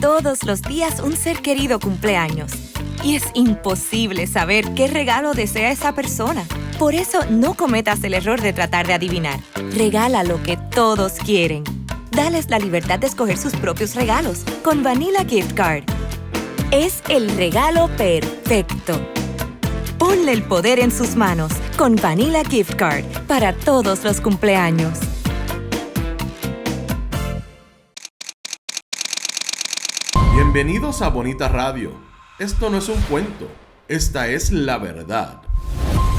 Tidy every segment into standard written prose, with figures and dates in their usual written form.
Todos los días un ser querido cumple años. Y es imposible saber qué regalo desea esa persona. Por eso no cometas el error de tratar de adivinar. Regala lo que todos quieren. Dales la libertad de escoger sus propios regalos con Vanilla Gift Card. Es el regalo perfecto. Ponle el poder en sus manos con Vanilla Gift Card para todos los cumpleaños. Bienvenidos a Bonita Radio. Esto no es un cuento, esta es la verdad.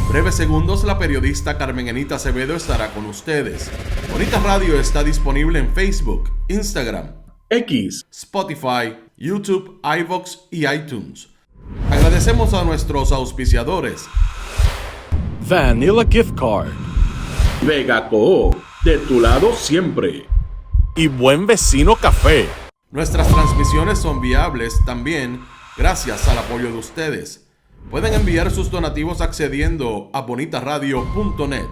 En breves segundos, la periodista Carmen Enita Acevedo estará con ustedes. Bonita Radio está disponible en Facebook, Instagram, X, Spotify, YouTube, iVoox y iTunes. Agradecemos a nuestros auspiciadores. Vanilla Gift Card, Vega Coop, de tu lado siempre. y Buen Vecino Café. Nuestras transmisiones son viables también gracias al apoyo de ustedes. Pueden enviar sus donativos accediendo a bonitaradio.net.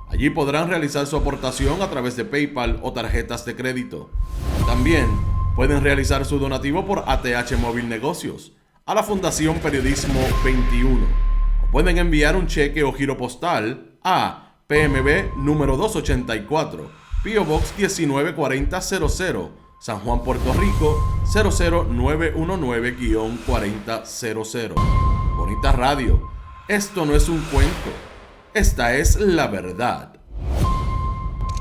Allí podrán realizar su aportación a través de PayPal o tarjetas de crédito. También pueden realizar su donativo por ATH Móvil Negocios a la Fundación Periodismo 21. O pueden enviar un cheque o giro postal a PMB número 284, P.O. Box 194000, San Juan, Puerto Rico 00919-4000. Bonita Radio, esto no es un cuento, esta es la verdad.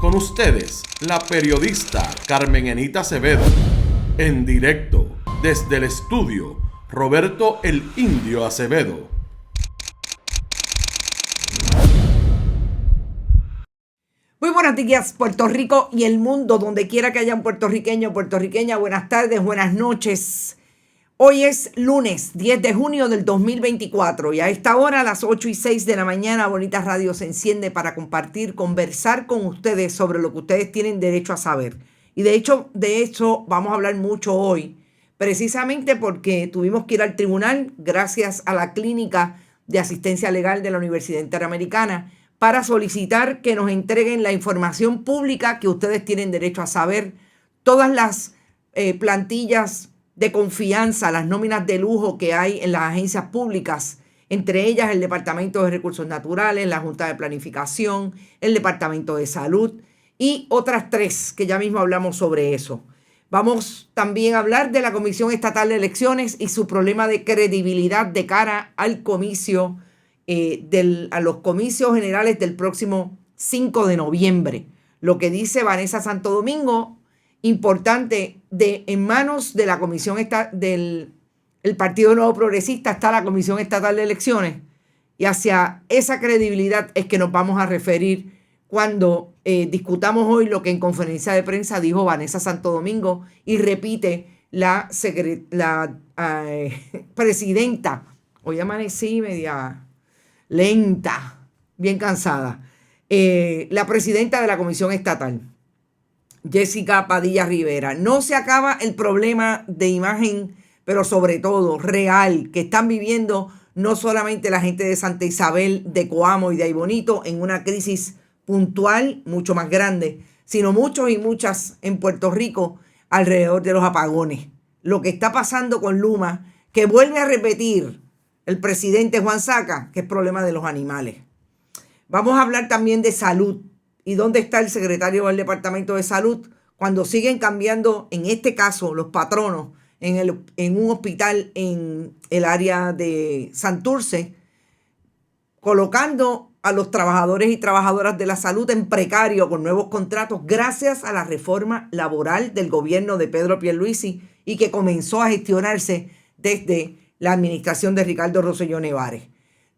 Con ustedes, la periodista Carmen Enita Acevedo, en directo desde el estudio Roberto el Indio Acevedo. Muy buenos días, Puerto Rico y el mundo, donde quiera que haya un puertorriqueño o puertorriqueña. Buenas tardes, buenas noches. Hoy es lunes 10 de junio del 2024 y a esta hora, a las 8:06 de la mañana, Bonita Radio se enciende para compartir, conversar con ustedes sobre lo que ustedes tienen derecho a saber. Y de hecho, vamos a hablar mucho hoy, precisamente porque tuvimos que ir al tribunal gracias a la Clínica de Asistencia Legal de la Universidad Interamericana para solicitar que nos entreguen la información pública que ustedes tienen derecho a saber, todas las plantillas de confianza, las nóminas de lujo que hay en las agencias públicas, entre ellas el Departamento de Recursos Naturales, la Junta de Planificación, el Departamento de Salud y otras 3 que ya mismo hablamos sobre eso. Vamos también a hablar de la Comisión Estatal de Elecciones y su problema de credibilidad de cara al comicio a los comicios generales del próximo 5 de noviembre. Lo que dice Vanessa Santo Domingo, importante, en manos de la Comisión del Partido Nuevo Progresista está la Comisión Estatal de Elecciones, y hacia esa credibilidad es que nos vamos a referir cuando discutamos hoy lo que en conferencia de prensa dijo Vanessa Santo Domingo y repite la presidenta. Hoy amanecí media lenta, bien cansada. La presidenta de la Comisión Estatal, Jessica Padilla Rivera. No se acaba el problema de imagen, pero sobre todo real, que están viviendo no solamente la gente de Santa Isabel, de Coamo y de Aybonito en una crisis puntual mucho más grande, sino muchos y muchas en Puerto Rico alrededor de los apagones. Lo que está pasando con Luma, que vuelve a repetir el presidente Juan Saca, que es problema de los animales. Vamos a hablar también de salud. ¿Y dónde está el secretario del Departamento de Salud cuando siguen cambiando, en este caso, los patronos en un hospital en el área de Santurce, colocando a los trabajadores y trabajadoras de la salud en precario con nuevos contratos gracias a la reforma laboral del gobierno de Pedro Pierluisi y que comenzó a gestionarse desde la administración de Ricardo Rosselló Nevares?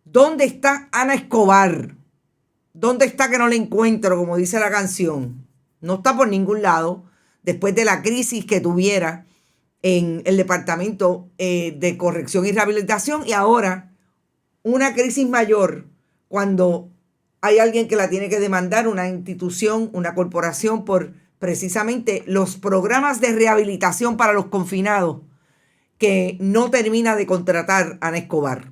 ¿Dónde está Ana Escobar? ¿Dónde está que no la encuentro, como dice la canción? No está por ningún lado, después de la crisis que tuviera en el Departamento de Corrección y Rehabilitación, y ahora una crisis mayor cuando hay alguien que la tiene que demandar, una institución, una corporación, por precisamente los programas de rehabilitación para los confinados que no termina de contratar Ana Escobar.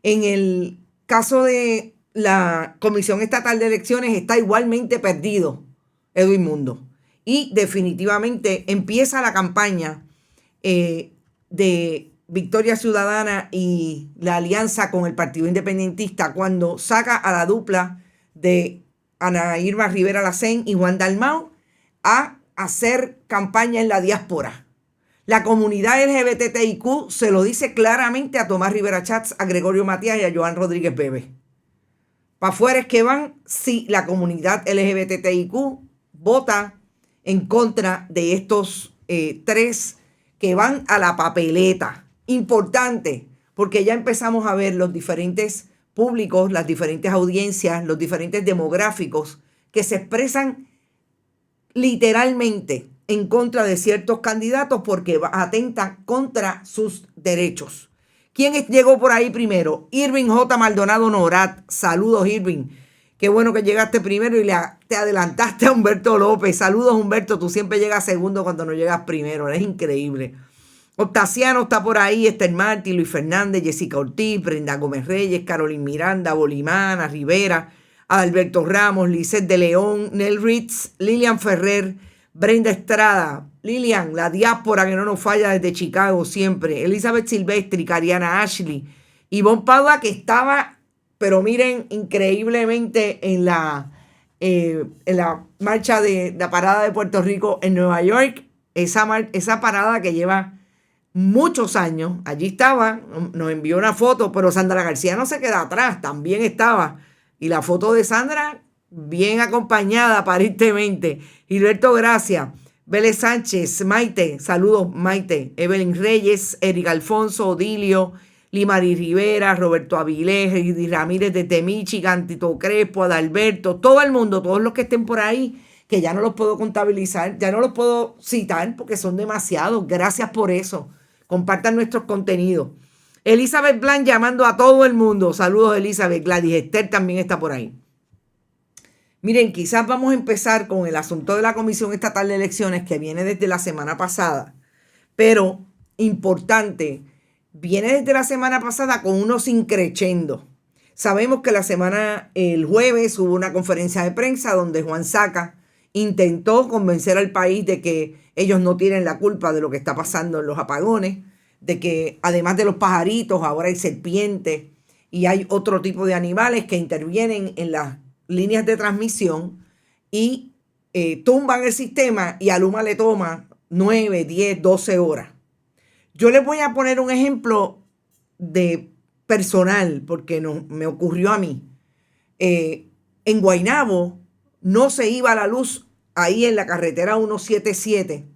En el caso de la Comisión Estatal de Elecciones está igualmente perdido Edwin Mundo. Y definitivamente empieza la campaña de Victoria Ciudadana y la alianza con el Partido Independentista cuando saca a la dupla de Ana Irma Rivera Lacén y Juan Dalmau a hacer campaña en la diáspora. La comunidad LGBTIQ se lo dice claramente a Tomás Rivera Chats, a Gregorio Matías y a Joan Rodríguez Bebe. Para afuera es que van si la comunidad LGBTIQ vota en contra de estos tres que van a la papeleta. Importante, porque ya empezamos a ver los diferentes públicos, las diferentes audiencias, los diferentes demográficos que se expresan literalmente en contra de ciertos candidatos porque atentan contra sus derechos. ¿Quién llegó por ahí primero? Irving J. Maldonado Norat. Saludos, Irving. Qué bueno que llegaste primero y te adelantaste a Humberto López. Saludos, Humberto. Tú siempre llegas segundo cuando no llegas primero. Es increíble. Octaciano está por ahí, Esther Martí, Luis Fernández, Jessica Ortiz, Brenda Gómez Reyes, Carolyn Miranda, Bolimana, Rivera, Adalberto Ramos, Lisette de León, Nel Ritz, Lilian Ferrer, Brenda Estrada, Lilian, la diáspora que no nos falla desde Chicago siempre, Elizabeth Silvestri, Cariana Ashley, Ivonne Padua que estaba, pero miren, increíblemente en la marcha de la parada de Puerto Rico en Nueva York, esa parada que lleva muchos años, allí estaba, nos envió una foto, pero Sandra García no se queda atrás, también estaba. Y la foto de Sandra, bien acompañada aparentemente. Gilberto Gracia, Vélez Sánchez, Maite, saludos Maite, Evelyn Reyes, Eric Alfonso, Odilio, Limari Rivera, Roberto Avilés, Heidi Ramírez de Michigan, Tito Crespo, Adalberto, todo el mundo, todos los que estén por ahí, que ya no los puedo contabilizar, ya no los puedo citar porque son demasiados. Gracias por eso. Compartan nuestros contenidos. Elizabeth Blanc llamando a todo el mundo. Saludos, Elizabeth. Gladys Esther también está por ahí. Miren, quizás vamos a empezar con el asunto de la Comisión Estatal de Elecciones que viene desde la semana pasada. Pero, importante, viene desde la semana pasada con unos increchendo. Sabemos que el jueves hubo una conferencia de prensa donde Juan Saca intentó convencer al país de que ellos no tienen la culpa de lo que está pasando en los apagones, de que además de los pajaritos, ahora hay serpientes y hay otro tipo de animales que intervienen en las líneas de transmisión y tumban el sistema y a Luma le toma 9, 10, 12 horas. Yo les voy a poner un ejemplo de personal porque me ocurrió a mí. En Guaynabo no se iba la luz ahí en la carretera 177.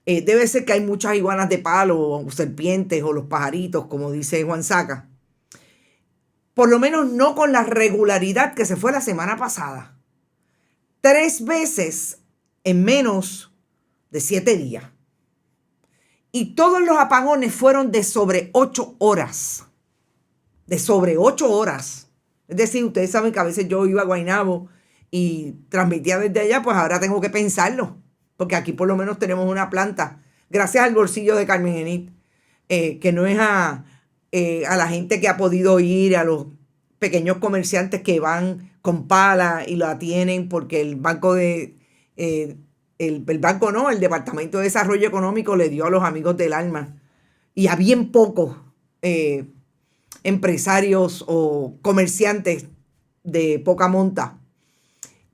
Debe ser que hay muchas iguanas de palo o serpientes o los pajaritos, como dice Juan Saca. Por lo menos no con la regularidad que se fue la semana pasada. 3 veces en menos de 7 días. Y todos los apagones fueron de sobre 8 horas. De sobre 8 horas. Es decir, ustedes saben que a veces yo iba a Guaynabo y transmitía desde allá, pues ahora tengo que pensarlo. Porque aquí por lo menos tenemos una planta, gracias al bolsillo de Carmen Genit, que no es a la gente que ha podido ir, a los pequeños comerciantes que van con pala y lo tienen porque el banco el Departamento de Desarrollo Económico le dio a los amigos del alma. Y a bien pocos empresarios o comerciantes de poca monta.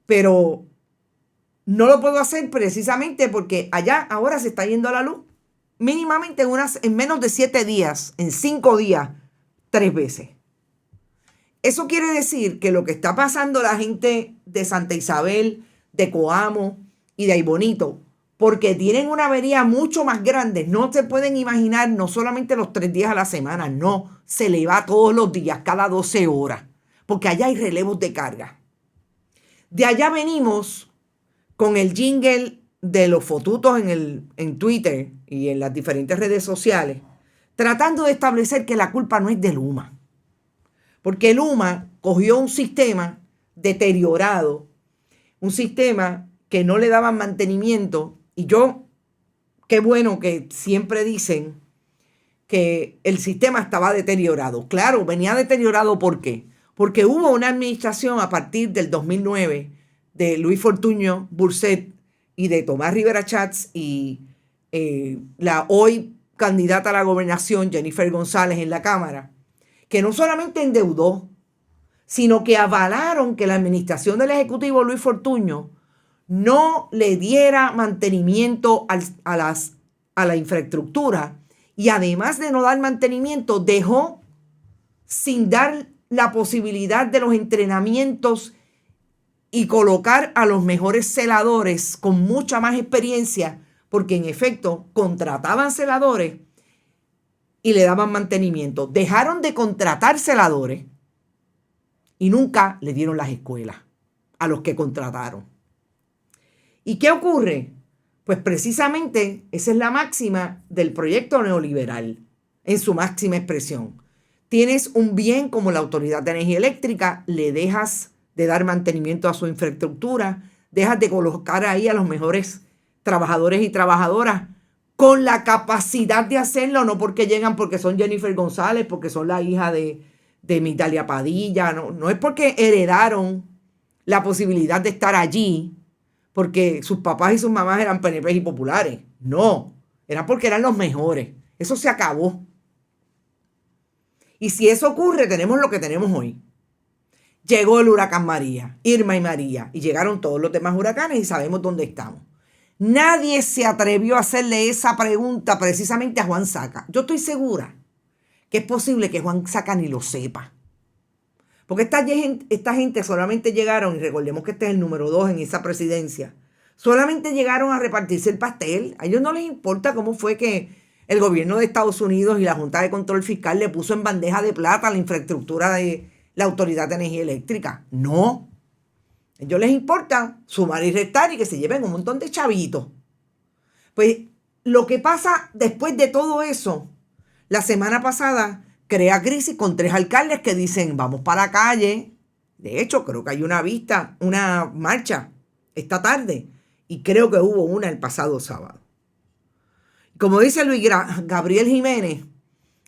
Pero no lo puedo hacer precisamente porque allá ahora se está yendo a la luz mínimamente en menos de 7 días, en 5 días, 3 veces. Eso quiere decir que lo que está pasando la gente de Santa Isabel, de Coamo y de Aybonito, porque tienen una avería mucho más grande, no se pueden imaginar no solamente los 3 días a la semana, no, se le va todos los días, cada 12 horas, porque allá hay relevos de carga. De allá venimos con el jingle de los fotutos en Twitter y en las diferentes redes sociales, tratando de establecer que la culpa no es de Luma. Porque Luma cogió un sistema deteriorado, un sistema que no le daban mantenimiento, y qué bueno que siempre dicen que el sistema estaba deteriorado. Claro, venía deteriorado, ¿por qué? Porque hubo una administración a partir del 2009 de Luis Fortuño Burset y de Tomás Rivera Chats y la hoy candidata a la gobernación, Jennifer González, en la Cámara, que no solamente endeudó, sino que avalaron que la administración del Ejecutivo Luis Fortuño no le diera mantenimiento a la infraestructura, y además de no dar mantenimiento, dejó sin dar la posibilidad de los entrenamientos y colocar a los mejores celadores con mucha más experiencia, porque en efecto contrataban celadores y le daban mantenimiento. Dejaron de contratar celadores y nunca le dieron las escuelas a los que contrataron. ¿Y qué ocurre? Pues precisamente esa es la máxima del proyecto neoliberal, en su máxima expresión. Tienes un bien como la Autoridad de Energía Eléctrica, le dejas de dar mantenimiento a su infraestructura, dejas de colocar ahí a los mejores trabajadores y trabajadoras con la capacidad de hacerlo, no porque llegan porque son Jennifer González, porque son la hija de Migdalia Padilla, no es porque heredaron la posibilidad de estar allí, porque sus papás y sus mamás eran PNP y populares. No, era porque eran los mejores. Eso se acabó. Y si eso ocurre, tenemos lo que tenemos hoy. Llegó el huracán María, Irma y María, y llegaron todos los demás huracanes y sabemos dónde estamos. Nadie se atrevió a hacerle esa pregunta precisamente a Juan Saca. Yo estoy segura que es posible que Juan Saca ni lo sepa. Porque esta gente solamente llegaron, y recordemos que este es el número 2 en esa presidencia, solamente llegaron a repartirse el pastel. A ellos no les importa cómo fue que el gobierno de Estados Unidos y la Junta de Control Fiscal le puso en bandeja de plata la infraestructura de la Autoridad de Energía Eléctrica. No. A ellos les importa sumar y restar y que se lleven un montón de chavitos. Pues lo que pasa después de todo eso, la semana pasada crea crisis con 3 alcaldes que dicen vamos para la calle. De hecho, creo que hay una marcha esta tarde, y creo que hubo una el pasado sábado. Como dice Luis Gabriel Jiménez,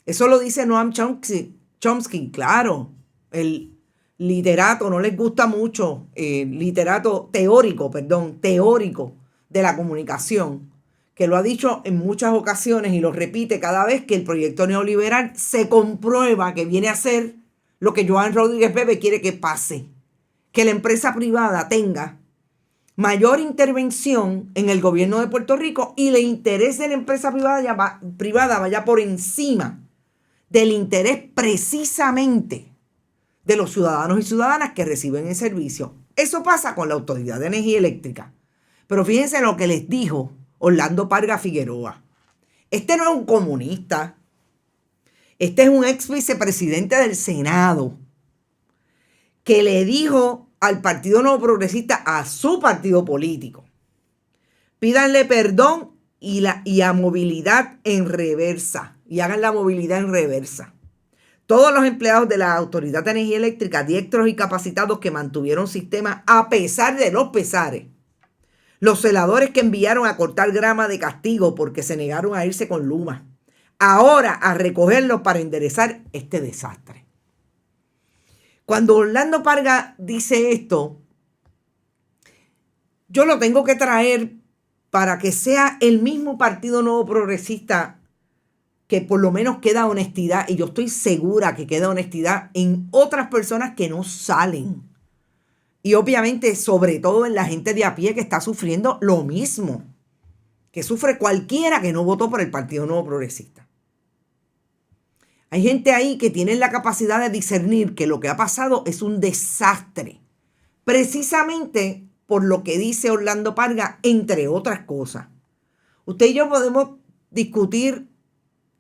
eso lo dice Noam Chomsky, claro, el literato, no les gusta mucho, literato teórico de la comunicación, que lo ha dicho en muchas ocasiones y lo repite cada vez que el proyecto neoliberal se comprueba que viene a ser lo que Joan Rodríguez Bebe quiere que pase, que la empresa privada tenga mayor intervención en el gobierno de Puerto Rico y el interés de la empresa privada vaya por encima del interés precisamente de los ciudadanos y ciudadanas que reciben el servicio. Eso pasa con la Autoridad de Energía Eléctrica. Pero fíjense lo que les dijo Orlando Parga Figueroa. Este no es un comunista. Este es un ex vicepresidente del Senado que le dijo al Partido Nuevo Progresista, a su partido político, pídanle perdón y a movilidad en reversa. Y hagan la movilidad en reversa. Todos los empleados de la Autoridad de Energía Eléctrica, diestros y capacitados que mantuvieron sistema a pesar de los pesares. Los celadores que enviaron a cortar grama de castigo porque se negaron a irse con Luma. Ahora a recogerlos para enderezar este desastre. Cuando Orlando Parga dice esto, yo lo tengo que traer para que sea el mismo Partido Nuevo Progresista que por lo menos queda honestidad, y yo estoy segura que queda honestidad en otras personas que no salen. Y obviamente, sobre todo en la gente de a pie que está sufriendo lo mismo que sufre cualquiera que no votó por el Partido Nuevo Progresista. Hay gente ahí que tiene la capacidad de discernir que lo que ha pasado es un desastre, precisamente por lo que dice Orlando Parga, entre otras cosas. Usted y yo podemos discutir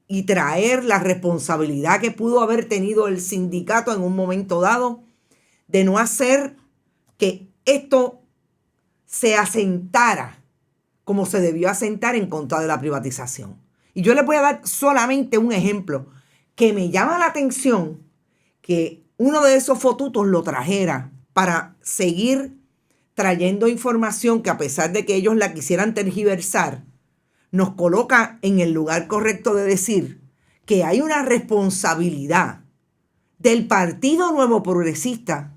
y traer la responsabilidad que pudo haber tenido el sindicato en un momento dado de no hacer que esto se asentara como se debió asentar en contra de la privatización. Y yo les voy a dar solamente un ejemplo que me llama la atención, que uno de esos fotutos lo trajera para seguir trayendo información que, a pesar de que ellos la quisieran tergiversar, nos coloca en el lugar correcto de decir que hay una responsabilidad del Partido Nuevo Progresista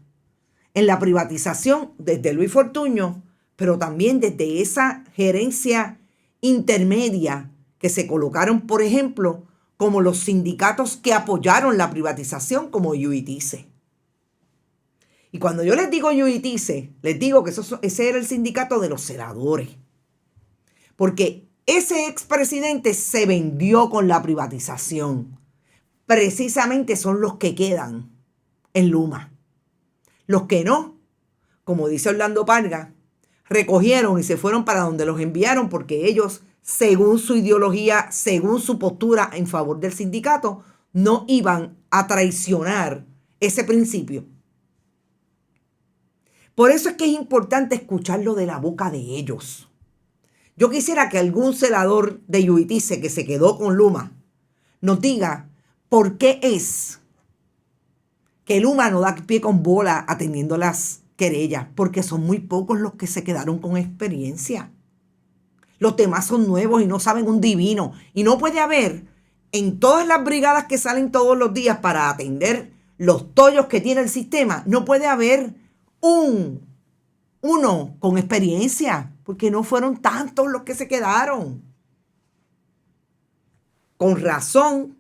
en la privatización desde Luis Fortuño, pero también desde esa gerencia intermedia que se colocaron, por ejemplo, como los sindicatos que apoyaron la privatización, como UITICE. Y cuando yo les digo UITICE, les digo que ese era el sindicato de los celadores. Porque ese expresidente se vendió con la privatización. Precisamente son los que quedan en Luma. Los que no, como dice Orlando Parga, recogieron y se fueron para donde los enviaron porque ellos, según su ideología, según su postura en favor del sindicato, no iban a traicionar ese principio. Por eso es que es importante escucharlo de la boca de ellos. Yo quisiera que algún celador de UITICE que se quedó con Luma nos diga por qué es que Luma no da pie con bola atendiendo las querellas, porque son muy pocos los que se quedaron con experiencia. Los demás son nuevos y no saben un divino. Y no puede haber en todas las brigadas que salen todos los días para atender los tollos que tiene el sistema, no puede haber uno con experiencia, porque no fueron tantos los que se quedaron. Con razón,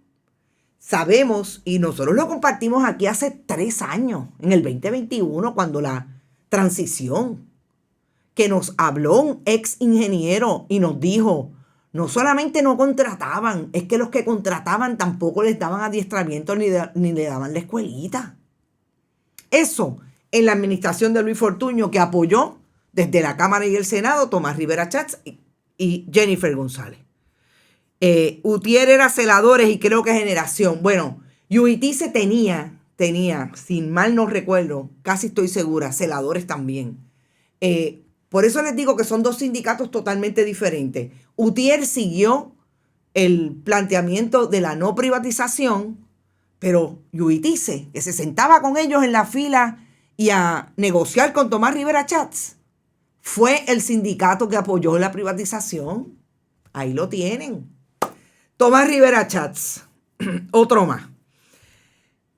sabemos, y nosotros lo compartimos aquí hace 3 años, en el 2021, cuando la transición, que nos habló un ex ingeniero y nos dijo, no solamente no contrataban, es que los que contrataban tampoco les daban adiestramiento ni le daban la escuelita. Eso en la administración de Luis Fortuño, que apoyó desde la Cámara y el Senado Tomás Rivera Chatz y Jennifer González. Utier era celadores y creo que generación. Bueno, UITICE tenía, sin mal no recuerdo, casi estoy segura, celadores también. Por eso les digo que son 2 sindicatos totalmente diferentes. Utier siguió el planteamiento de la no privatización, pero UITICE, que se sentaba con ellos en la fila y a negociar con Tomás Rivera Chatz, fue el sindicato que apoyó la privatización. Ahí lo tienen. Tomás Rivera Chatz, otro más.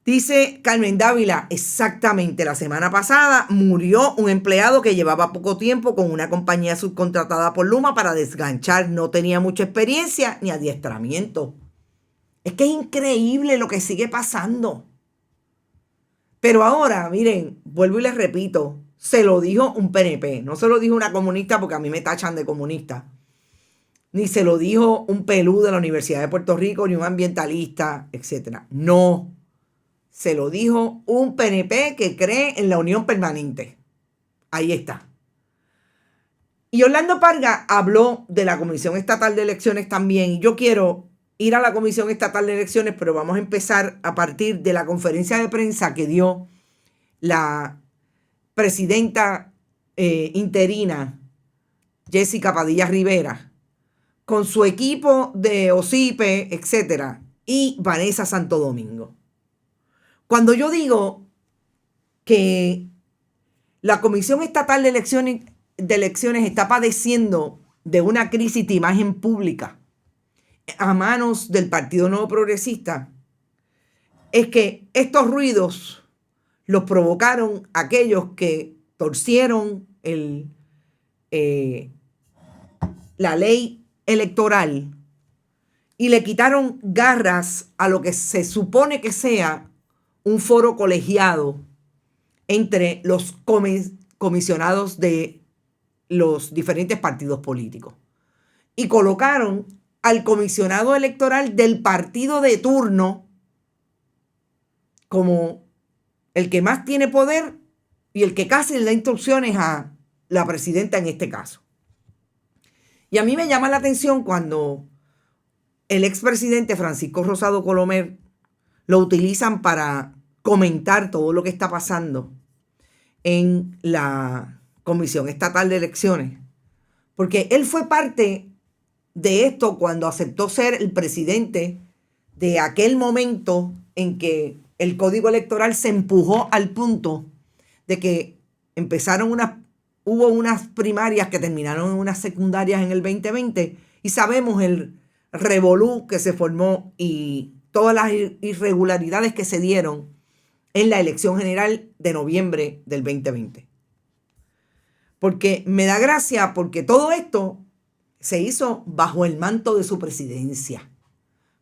Dice Carmen Dávila, exactamente, la semana pasada murió un empleado que llevaba poco tiempo con una compañía subcontratada por Luma para desganchar. No tenía mucha experiencia ni adiestramiento. Es que es increíble lo que sigue pasando. Pero ahora, miren, vuelvo y les repito, se lo dijo un PNP, no se lo dijo una comunista porque a mí me tachan de comunista. Ni se lo dijo un pelú de la Universidad de Puerto Rico, ni un ambientalista, etc. No. Se lo dijo un PNP que cree en la unión permanente. Ahí está. Y Orlando Parga habló de la Comisión Estatal de Elecciones también. Y yo quiero ir a la Comisión Estatal de Elecciones, pero vamos a empezar a partir de la conferencia de prensa que dio la presidenta interina Jessica Padilla Rivera, con su equipo de OSIPE, etcétera, y Vanessa Santo Domingo. Cuando yo digo que la Comisión Estatal de Elecciones está padeciendo de una crisis de imagen pública a manos del Partido Nuevo Progresista, es que estos ruidos los provocaron aquellos que torcieron la ley electoral y le quitaron garras a lo que se supone que sea un foro colegiado entre los comisionados de los diferentes partidos políticos. Y colocaron al comisionado electoral del partido de turno como el que más tiene poder y el que casi le da instrucciones a la presidenta en este caso. Y a mí me llama la atención cuando el expresidente Francisco Rosado Colomer lo utilizan para comentar todo lo que está pasando en la Comisión Estatal de Elecciones. Porque él fue parte de esto cuando aceptó ser el presidente de aquel momento en que el Código Electoral se empujó al punto de que hubo unas primarias que terminaron en unas secundarias en el 2020 y sabemos el revolú que se formó y todas las irregularidades que se dieron en la elección general de noviembre del 2020. Porque me da gracia porque todo esto se hizo bajo el manto de su presidencia.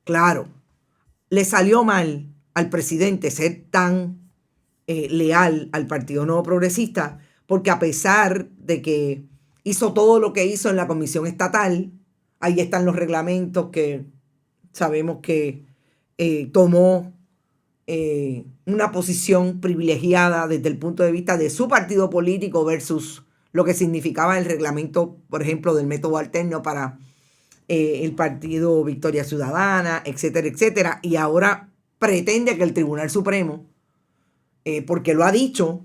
Claro, le salió mal al presidente ser tan leal al Partido Nuevo Progresista, porque a pesar de que hizo todo lo que hizo en la comisión estatal, ahí están los reglamentos que sabemos que tomó una posición privilegiada desde el punto de vista de su partido político versus lo que significaba el reglamento, por ejemplo, del método alterno para el partido Victoria Ciudadana, etcétera, etcétera. Y ahora pretende que el Tribunal Supremo, porque lo ha dicho,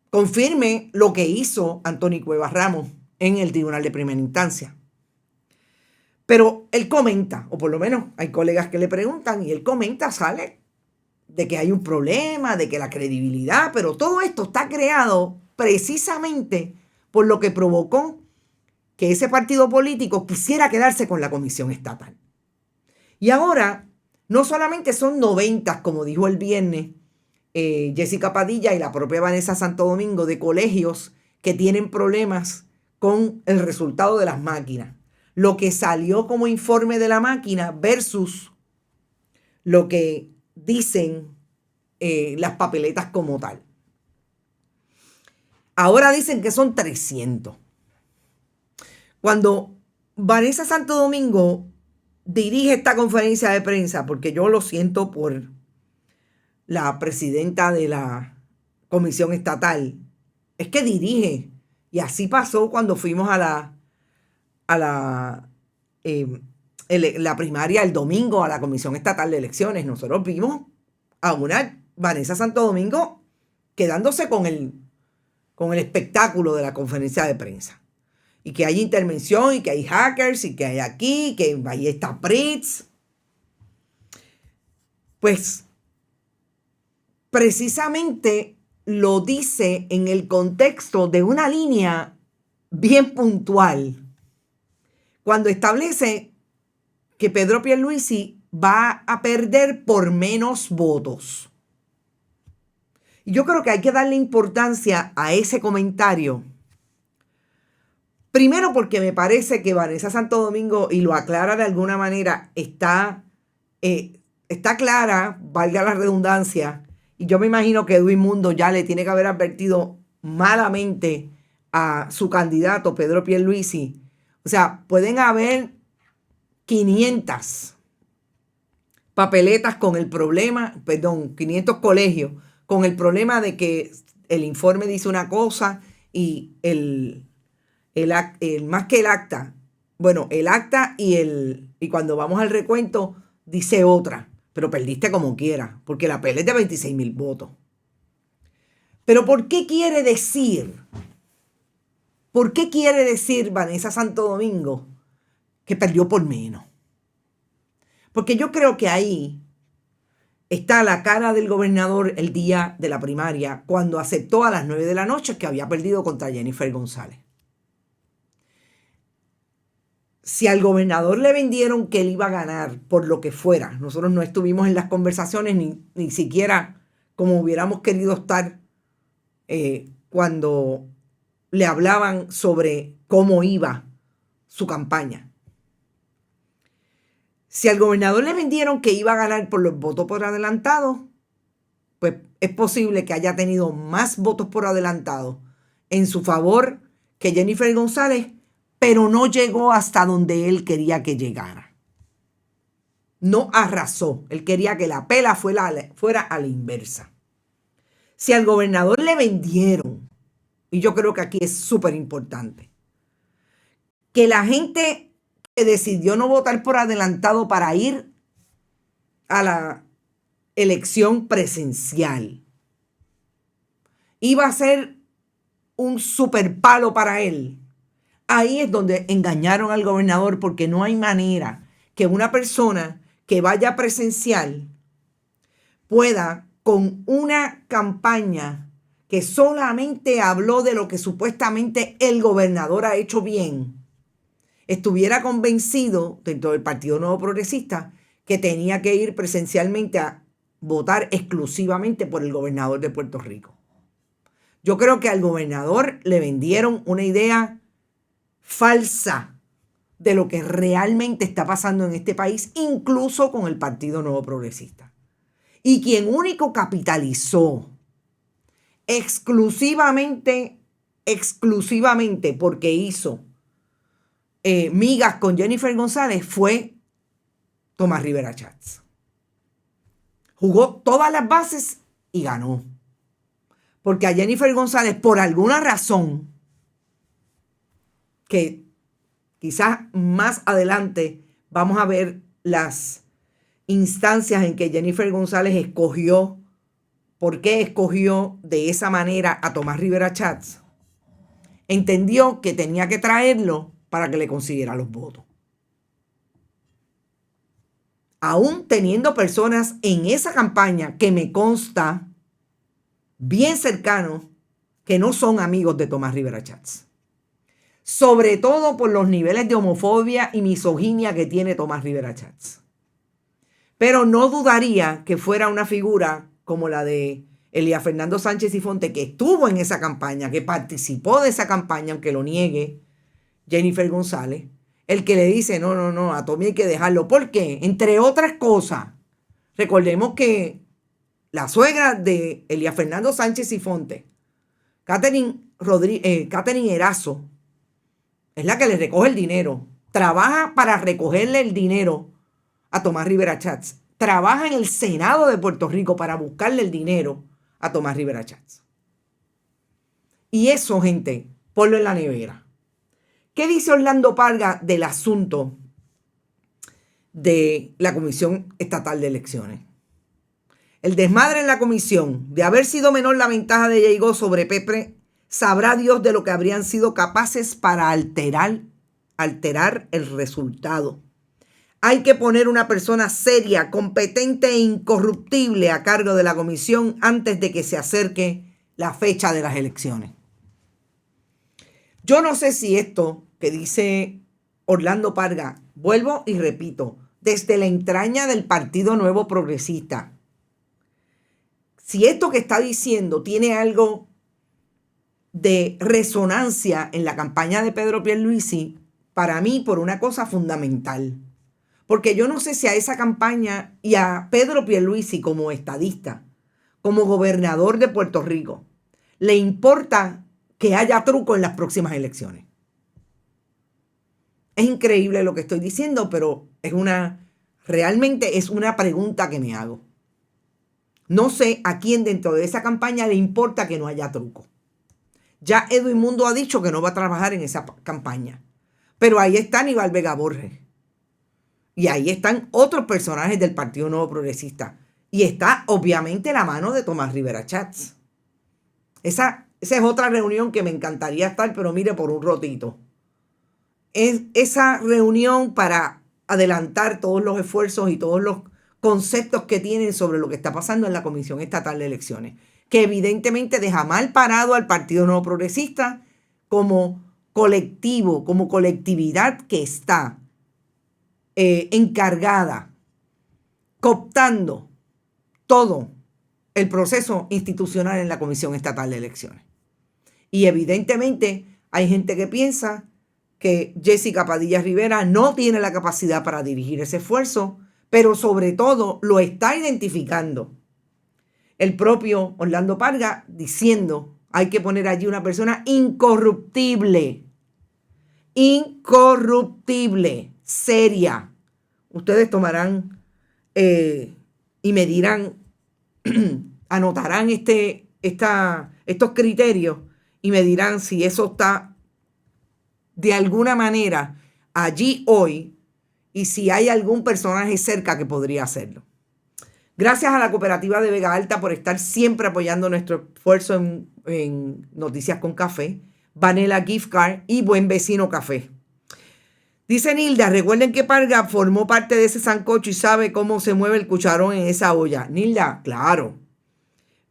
confirme lo que hizo Anthony Cuevas Ramos en el Tribunal de Primera Instancia. Pero él comenta, o por lo menos hay colegas que le preguntan, y él comenta, sale de que hay un problema, de que la credibilidad, pero todo esto está creado precisamente por lo que provocó que ese partido político quisiera quedarse con la comisión estatal. Y ahora, no solamente son 90, como dijo el viernes Jessica Padilla y la propia Vanessa Santo Domingo, de colegios que tienen problemas con el resultado de las máquinas. Lo que salió como informe de la máquina versus lo que dicen las papeletas como tal. Ahora dicen que son 300. Cuando Vanessa Santo Domingo dirige esta conferencia de prensa, porque yo lo siento por la presidenta de la comisión estatal, es que dirige, y así pasó cuando fuimos a la primaria el domingo a la Comisión Estatal de Elecciones. Nosotros vimos a una Vanessa Santo Domingo quedándose con el espectáculo de la conferencia de prensa. Y que hay intervención, y que hay hackers, y que hay aquí, que ahí está Pritz. Pues precisamente lo dice en el contexto de una línea bien puntual, cuando establece que Pedro Pierluisi va a perder por menos votos. Y yo creo que hay que darle importancia a ese comentario. Primero porque me parece que Vanessa Santo Domingo, y lo aclara de alguna manera, está clara, valga la redundancia, y yo me imagino que Edwin Mundo ya le tiene que haber advertido malamente a su candidato, Pedro Pierluisi. O sea, pueden haber 500 papeletas con el problema, 500 colegios, con el problema de que el informe dice una cosa y más que el acta, el acta y cuando vamos al recuento dice otra, pero perdiste como quiera, porque la pelea es de 26,000 votos. Pero ¿por qué quiere decir Vanessa Santo Domingo que perdió por menos? Porque yo creo que ahí está la cara del gobernador el día de la primaria, cuando aceptó a las 9 de la noche que había perdido contra Jennifer González. Si al gobernador le vendieron que él iba a ganar por lo que fuera, nosotros no estuvimos en las conversaciones ni siquiera como hubiéramos querido estar cuando le hablaban sobre cómo iba su campaña. Si al gobernador le vendieron que iba a ganar por los votos por adelantado, pues es posible que haya tenido más votos por adelantado en su favor que Jennifer González, pero no llegó hasta donde él quería que llegara. No arrasó. Él quería que la pela fuera a la inversa. Si al gobernador le vendieron, y yo creo que aquí es súper importante, que la gente que decidió no votar por adelantado para ir a la elección presencial iba a ser un super palo para él. Ahí es donde engañaron al gobernador, porque no hay manera que una persona que vaya presencial pueda, con una campaña que solamente habló de lo que supuestamente el gobernador ha hecho bien, estuviera convencido dentro del Partido Nuevo Progresista que tenía que ir presencialmente a votar exclusivamente por el gobernador de Puerto Rico. Yo creo que al gobernador le vendieron una idea falsa de lo que realmente está pasando en este país, incluso con el Partido Nuevo Progresista. Y quien único capitalizó exclusivamente porque hizo migas con Jennifer González fue Tomás Rivera Chats. Jugó todas las bases y ganó. Porque a Jennifer González, por alguna razón, que quizás más adelante vamos a ver las instancias en que Jennifer González escogió, por qué escogió de esa manera a Tomás Rivera Chats, entendió que tenía que traerlo para que le consiguiera los votos. Aún teniendo personas en esa campaña que me consta bien cercanos que no son amigos de Tomás Rivera Chats. Sobre todo por los niveles de homofobia y misoginia que tiene Tomás Rivera Chats. Pero no dudaría que fuera una figura como la de Elías Fernando Sánchez y Fonte, que estuvo en esa campaña, que participó de esa campaña, aunque lo niegue Jennifer González, el que le dice, no, a Tommy hay que dejarlo. ¿Por qué? Entre otras cosas, recordemos que la suegra de Elías Fernando Sánchez y Fonte, Catherine Erazo, es la que le recoge el dinero. Trabaja para recogerle el dinero a Tomás Rivera Chats. Trabaja en el Senado de Puerto Rico para buscarle el dinero a Tomás Rivera Chats. Y eso, gente, ponlo en la nevera. ¿Qué dice Orlando Parga del asunto de la Comisión Estatal de Elecciones? El desmadre en la comisión, de haber sido menor la ventaja de Yeigó sobre Pepe, sabrá Dios de lo que habrían sido capaces para alterar el resultado. Hay que poner una persona seria, competente e incorruptible a cargo de la comisión antes de que se acerque la fecha de las elecciones. Yo no sé si esto que dice Orlando Parga, vuelvo y repito, desde la entraña del Partido Nuevo Progresista, si esto que está diciendo tiene algo de resonancia en la campaña de Pedro Pierluisi, para mí por una cosa fundamental. Porque yo no sé si a esa campaña y a Pedro Pierluisi como estadista, como gobernador de Puerto Rico, le importa que haya truco en las próximas elecciones. Es increíble lo que estoy diciendo, pero realmente es una pregunta que me hago. No sé a quién dentro de esa campaña le importa que no haya truco. Ya Edwin Mundo ha dicho que no va a trabajar en esa campaña. Pero ahí está Aníbal Vega Borges. Y ahí están otros personajes del Partido Nuevo Progresista. Y está obviamente la mano de Tomás Rivera Chats. Esa es otra reunión que me encantaría estar, pero mire, por un rotito. Es esa reunión para adelantar todos los esfuerzos y todos los conceptos que tienen sobre lo que está pasando en la Comisión Estatal de Elecciones, que evidentemente deja mal parado al Partido Nuevo Progresista como colectivo, como colectividad que está encargada, cooptando todo el proceso institucional en la Comisión Estatal de Elecciones. Y evidentemente hay gente que piensa que Jessica Padilla Rivera no tiene la capacidad para dirigir ese esfuerzo, pero sobre todo lo está identificando el propio Orlando Parga diciendo hay que poner allí una persona incorruptible, seria. Ustedes tomarán y me dirán, anotarán estos criterios y me dirán si eso está de alguna manera allí hoy y si hay algún personaje cerca que podría hacerlo. Gracias a la Cooperativa de Vega Alta por estar siempre apoyando nuestro esfuerzo en Noticias con Café, Vanilla Gift Card y Buen Vecino Café. Dice Nilda, recuerden que Parga formó parte de ese sancocho y sabe cómo se mueve el cucharón en esa olla. Nilda, claro.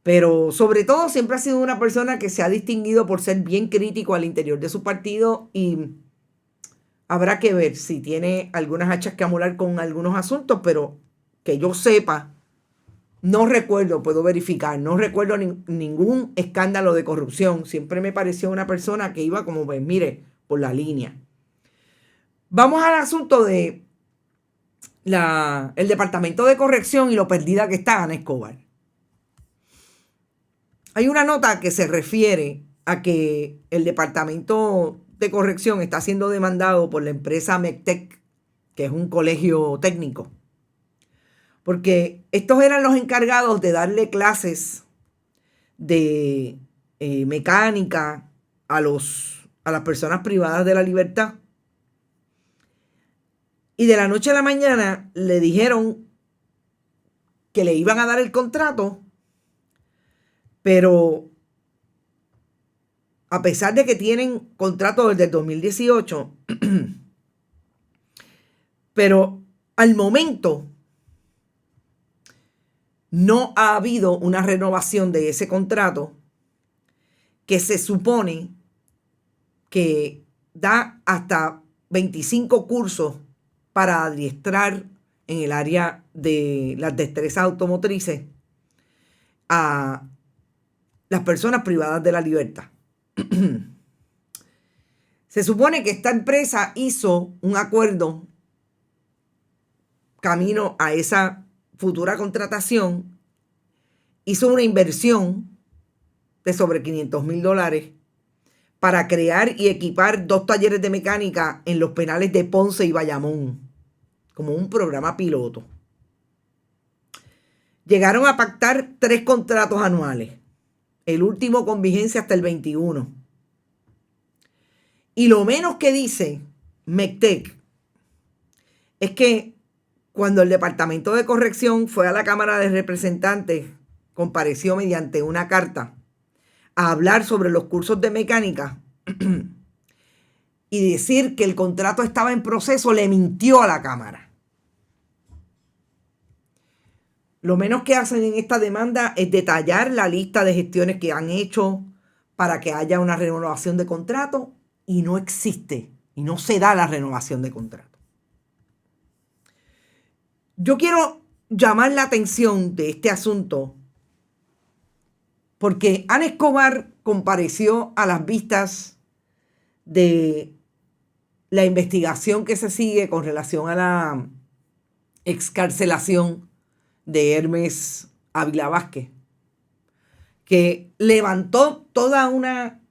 Pero sobre todo siempre ha sido una persona que se ha distinguido por ser bien crítico al interior de su partido y habrá que ver si tiene algunas hachas que amolar con algunos asuntos, pero que yo sepa, no recuerdo, puedo verificar, no recuerdo ningún escándalo de corrupción. Siempre me pareció una persona que iba como, pues mire, por la línea. Vamos al asunto de el Departamento de Corrección y lo perdida que está Ana Escobar. Hay una nota que se refiere a que el Departamento de Corrección está siendo demandado por la empresa MECTEC, que es un colegio técnico, porque estos eran los encargados de darle clases de mecánica a las personas privadas de la libertad. Y de la noche a la mañana le dijeron que le iban a dar el contrato, pero a pesar de que tienen contrato desde el 2018, pero al momento no ha habido una renovación de ese contrato que se supone que da hasta 25 cursos para adiestrar en el área de las destrezas automotrices a las personas privadas de la libertad. Se supone que esta empresa hizo un acuerdo camino a esa futura contratación, hizo una inversión de sobre $500,000 para crear y equipar 2 talleres de mecánica en los penales de Ponce y Bayamón, como un programa piloto. Llegaron a pactar 3 contratos anuales, el último con vigencia hasta el 21. Y lo menos que dice MECTEC es que cuando el Departamento de Corrección fue a la Cámara de Representantes, compareció mediante una carta a hablar sobre los cursos de mecánica y decir que el contrato estaba en proceso, le mintió a la Cámara. Lo menos que hacen en esta demanda es detallar la lista de gestiones que han hecho para que haya una renovación de contrato, y no existe y no se da la renovación de contrato. Yo quiero llamar la atención de este asunto porque Ana Escobar compareció a las vistas de la investigación que se sigue con relación a la excarcelación de Hermes Ávila Vázquez, que levantó toda una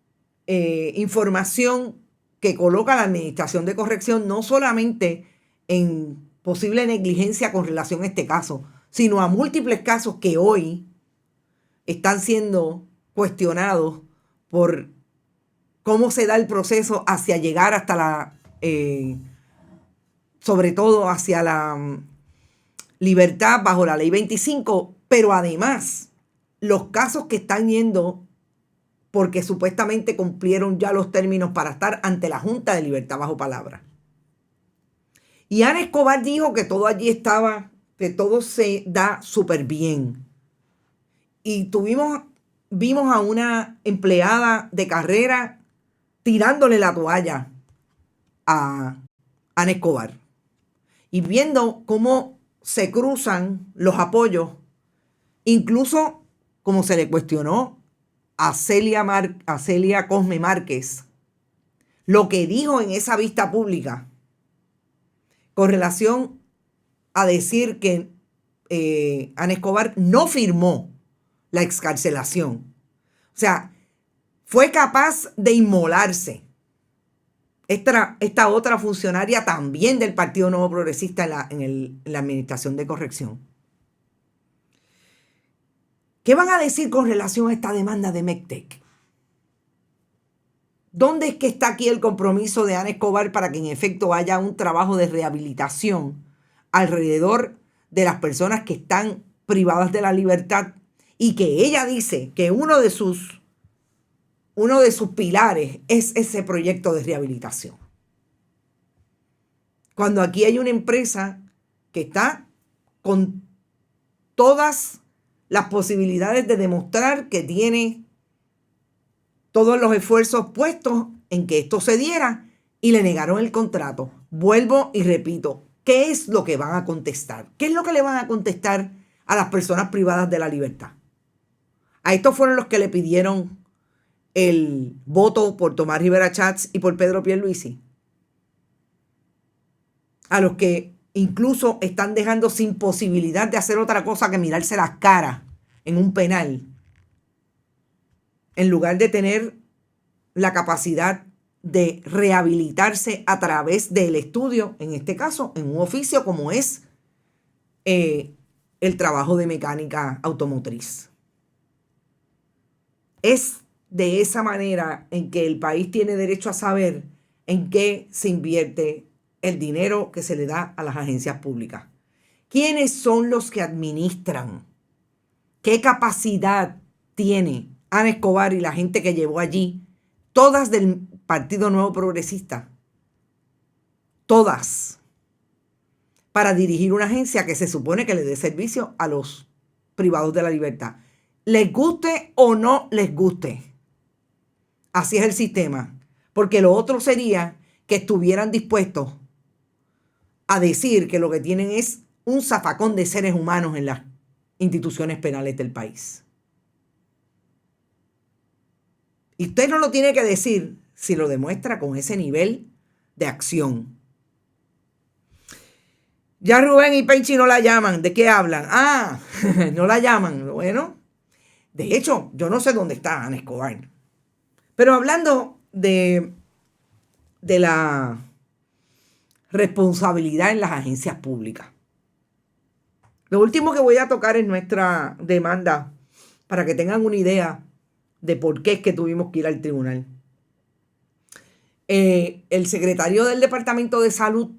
información que coloca a la Administración de Corrección no solamente en posible negligencia con relación a este caso, sino a múltiples casos que hoy están siendo cuestionados por cómo se da el proceso hacia llegar hasta sobre todo hacia la libertad bajo la ley 25, pero además los casos que están yendo porque supuestamente cumplieron ya los términos para estar ante la Junta de Libertad bajo palabra. Y Ana Escobar dijo que todo allí estaba, que todo se da súper bien. Y vimos a una empleada de carrera tirándole la toalla a Ana Escobar. Y viendo cómo se cruzan los apoyos, incluso como se le cuestionó a Celia Cosme Márquez, lo que dijo en esa vista pública con relación a decir que Ana Escobar no firmó la excarcelación. O sea, fue capaz de inmolarse. Esta otra funcionaria también del Partido Nuevo Progresista en la Administración de Corrección. ¿Qué van a decir con relación a esta demanda de MECTEC? ¿Dónde es que está aquí el compromiso de Ana Escobar para que en efecto haya un trabajo de rehabilitación alrededor de las personas que están privadas de la libertad y que ella dice que uno de sus pilares es ese proyecto de rehabilitación? Cuando aquí hay una empresa que está con todas las posibilidades de demostrar que tiene todos los esfuerzos puestos en que esto se diera y le negaron el contrato. Vuelvo y repito, ¿qué es lo que van a contestar? ¿Qué es lo que le van a contestar a las personas privadas de la libertad? A estos fueron los que le pidieron el voto por Tomás Rivera Chats y por Pedro Pierluisi. a los que incluso están dejando sin posibilidad de hacer otra cosa que mirarse las caras en un penal, en lugar de tener la capacidad de rehabilitarse a través del estudio, en este caso, en un oficio como es el trabajo de mecánica automotriz. Es de esa manera en que el país tiene derecho a saber en qué se invierte el dinero que se le da a las agencias públicas. ¿Quiénes son los que administran? ¿Qué capacidad tiene Ana Escobar y la gente que llevó allí? Todas del Partido Nuevo Progresista. Todas. Para dirigir una agencia que se supone que le dé servicio a los privados de la libertad. Les guste o no les guste. Así es el sistema. Porque lo otro sería que estuvieran dispuestos a decir que lo que tienen es un zafacón de seres humanos en las instituciones penales del país. Y usted no lo tiene que decir si lo demuestra con ese nivel de acción. Ya Rubén y Penchi no la llaman. ¿De qué hablan? Ah, no la llaman. Bueno, de hecho, yo no sé dónde está Ana Escobar. Pero hablando de la responsabilidad en las agencias públicas. Lo último que voy a tocar es nuestra demanda para que tengan una idea de por qué es que tuvimos que ir al tribunal. El secretario del Departamento de Salud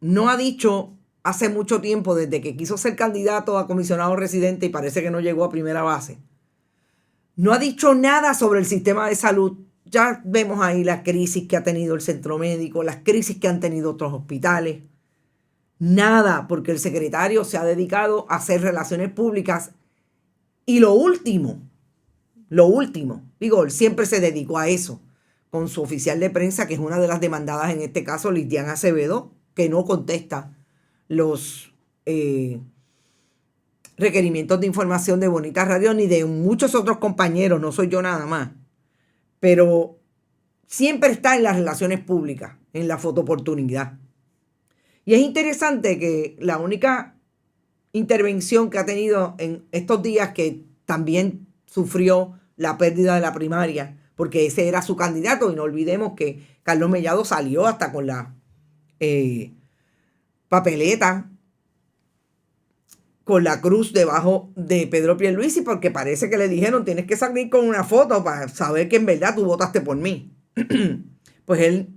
no ha dicho hace mucho tiempo, desde que quiso ser candidato a comisionado residente y parece que no llegó a primera base, no ha dicho nada sobre el sistema de salud. Ya vemos ahí la crisis que ha tenido el centro médico, las crisis que han tenido otros hospitales. Nada, porque el secretario se ha dedicado a hacer relaciones públicas. Y lo último, digo, él siempre se dedicó a eso, con su oficial de prensa, que es una de las demandadas, en este caso, Lidiana Acevedo, que no contesta los requerimientos de información de Bonita Radio ni de muchos otros compañeros, no soy yo nada más. Pero siempre está en las relaciones públicas, en la fotooportunidad. Y es interesante que la única intervención que ha tenido en estos días, que también sufrió la pérdida de la primaria, porque ese era su candidato, y no olvidemos que Carlos Mellado salió hasta con la papeleta, con la cruz debajo de Pedro Pierluisi, porque parece que le dijeron: tienes que salir con una foto para saber que en verdad tú votaste por mí. Pues él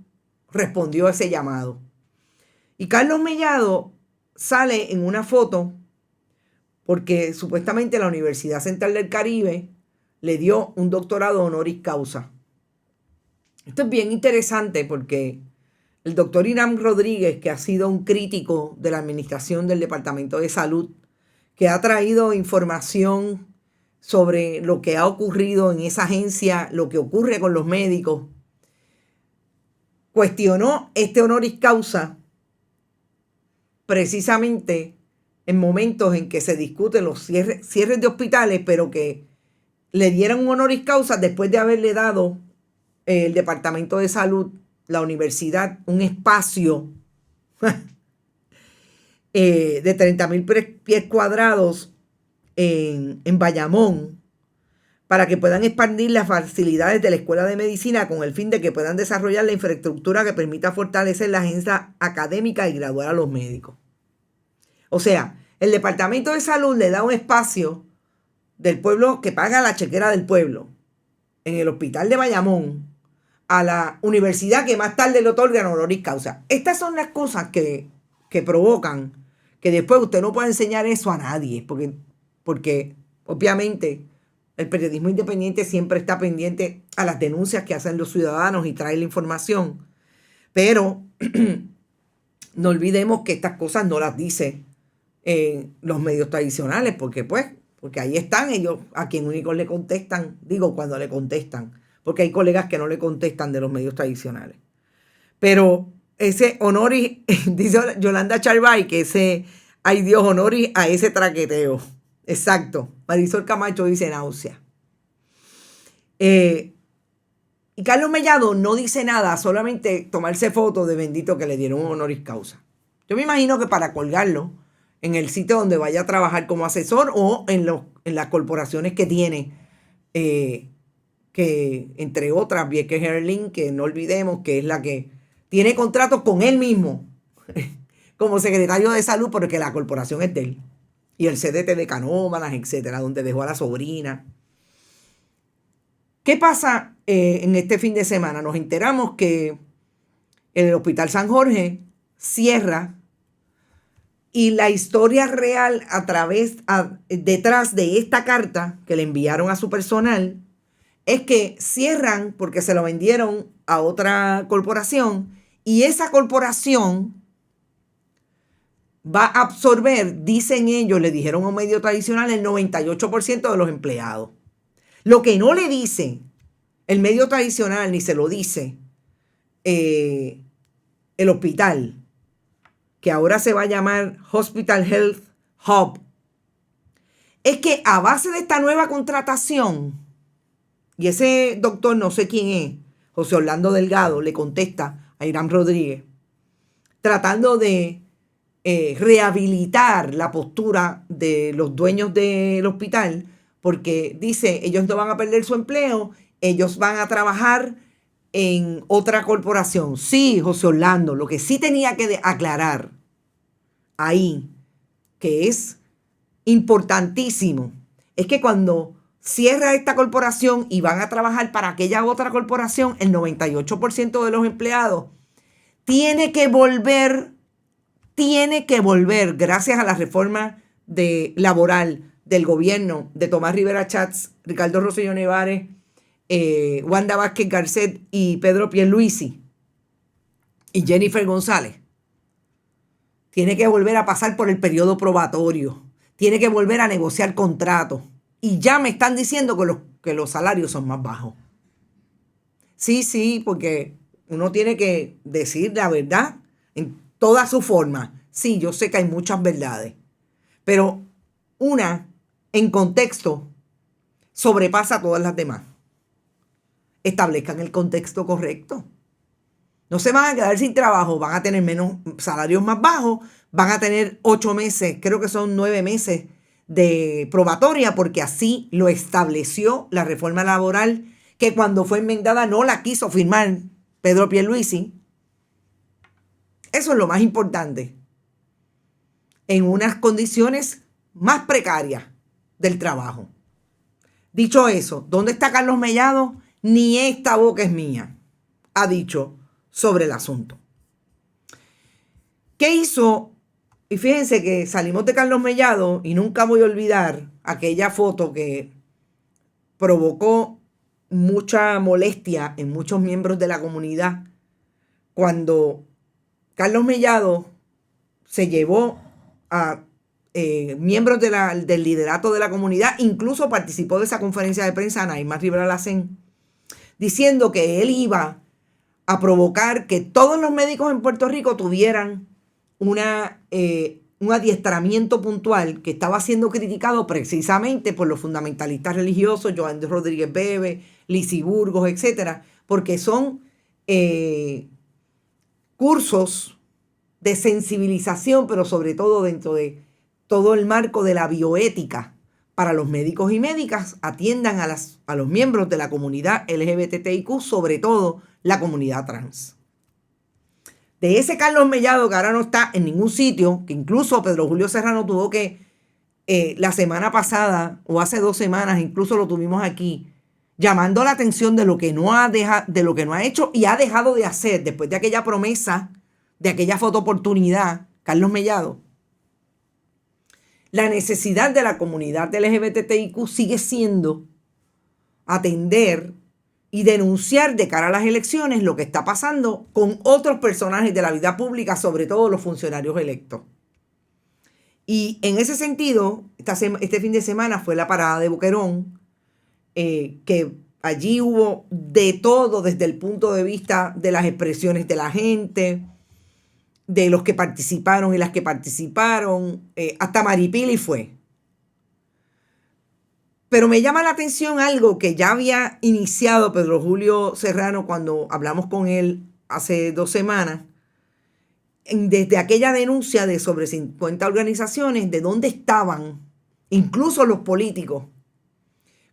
respondió a ese llamado. Y Carlos Mellado sale en una foto porque supuestamente la Universidad Central del Caribe le dio un doctorado honoris causa. Esto es bien interesante porque el doctor Irán Rodríguez, que ha sido un crítico de la administración del Departamento de Salud, que ha traído información sobre lo que ha ocurrido en esa agencia, lo que ocurre con los médicos, cuestionó este honoris causa precisamente en momentos en que se discuten los cierres de hospitales, pero que le dieran un honoris causa después de haberle dado el Departamento de Salud, la universidad, un espacio de 30,000 pies cuadrados en Bayamón, para que puedan expandir las facilidades de la Escuela de Medicina con el fin de que puedan desarrollar la infraestructura que permita fortalecer la agencia académica y graduar a los médicos. O sea, el Departamento de Salud le da un espacio del pueblo que paga la chequera del pueblo en el hospital de Bayamón a la universidad que más tarde le otorgan honoris causa. Estas son las cosas que provocan que después usted no pueda enseñar eso a nadie, porque obviamente el periodismo independiente siempre está pendiente a las denuncias que hacen los ciudadanos y trae la información. Pero no olvidemos que estas cosas no las dicen los medios tradicionales, porque ahí están ellos, a quien único le contestan, digo cuando le contestan, porque hay colegas que no le contestan de los medios tradicionales. Pero ese honoris, dice Yolanda Charvay, que ese, ay Dios, honoris a ese traqueteo. Exacto. Marisol Camacho dice náusea. Y Carlos Mellado no dice nada, solamente tomarse fotos de bendito que le dieron un honoris causa. Yo me imagino que para colgarlo en el sitio donde vaya a trabajar como asesor o en las corporaciones que tiene, que entre otras, Vieques Herling, que no olvidemos que es la que tiene contratos con él mismo como secretario de salud, porque la corporación es de él. Y el CDT de Canómanas, etcétera, donde dejó a la sobrina. ¿Qué pasa en este fin de semana? Nos enteramos que el Hospital San Jorge cierra y la historia real detrás de esta carta que le enviaron a su personal es que cierran porque se lo vendieron a otra corporación y esa corporación va a absorber, dicen ellos, le dijeron a un medio tradicional, el 98% de los empleados. Lo que no le dice el medio tradicional, ni se lo dice el hospital, que ahora se va a llamar Hospital Health Hub, es que a base de esta nueva contratación, y ese doctor no sé quién es, José Orlando Delgado, le contesta a Irán Rodríguez, tratando de rehabilitar la postura de los dueños del hospital, porque dice, ellos no van a perder su empleo, ellos van a trabajar en otra corporación. Sí, José Orlando, lo que sí tenía que aclarar ahí, que es importantísimo, es que cuando cierra esta corporación y van a trabajar para aquella otra corporación, el 98% de los empleados tiene que volver, gracias a la reforma laboral del gobierno de Tomás Rivera Chats, Ricardo Rosselló Nevares, Wanda Vázquez Garcet y Pedro Pierluisi y Jennifer González. Tiene que volver a pasar por el periodo probatorio. Tiene que volver a negociar contratos. Y ya me están diciendo que los salarios son más bajos. Sí, porque uno tiene que decir la verdad en toda su forma. Sí, yo sé que hay muchas verdades. Pero una, en contexto, sobrepasa a todas las demás. Establezcan el contexto correcto. No se van a quedar sin trabajo, van a tener menos salarios más bajos, van a tener 8 meses, creo que son 9 meses de probatoria, porque así lo estableció la reforma laboral, que cuando fue enmendada no la quiso firmar Pedro Pierluisi. Eso es lo más importante. En unas condiciones más precarias del trabajo. Dicho eso, ¿dónde está Carlos Mellado? Ni esta boca es mía, ha dicho sobre el asunto. ¿Qué hizo? Y fíjense que salimos de Carlos Mellado y nunca voy a olvidar aquella foto que provocó mucha molestia en muchos miembros de la comunidad cuando Carlos Mellado se llevó a miembros del liderato de la comunidad, incluso participó de esa conferencia de prensa Naimar Rivera Lacén, diciendo que él iba a provocar que todos los médicos en Puerto Rico tuvieran un adiestramiento puntual, que estaba siendo criticado precisamente por los fundamentalistas religiosos, Joan Rodríguez Bebe, Lizy Burgos, etcétera, porque son cursos de sensibilización, pero sobre todo dentro de todo el marco de la bioética para los médicos y médicas, atiendan a los miembros de la comunidad LGBTIQ, sobre todo la comunidad trans. De ese Carlos Mellado, que ahora no está en ningún sitio, que incluso Pedro Julio Serrano tuvo que, la semana pasada o hace 2 semanas, incluso lo tuvimos aquí, llamando la atención de lo que no ha hecho y ha dejado de hacer después de aquella promesa, de aquella fotoportunidad, Carlos Mellado. La necesidad de la comunidad LGBTIQ sigue siendo atender y denunciar de cara a las elecciones lo que está pasando con otros personajes de la vida pública, sobre todo los funcionarios electos. Y en ese sentido, este fin de semana fue la parada de Boquerón, que allí hubo de todo desde el punto de vista de las expresiones de la gente, de los que participaron y las que participaron, hasta Maripili fue. Pero me llama la atención algo que ya había iniciado Pedro Julio Serrano cuando hablamos con él hace 2 semanas, desde aquella denuncia de sobre 50 organizaciones, de dónde estaban, incluso los políticos,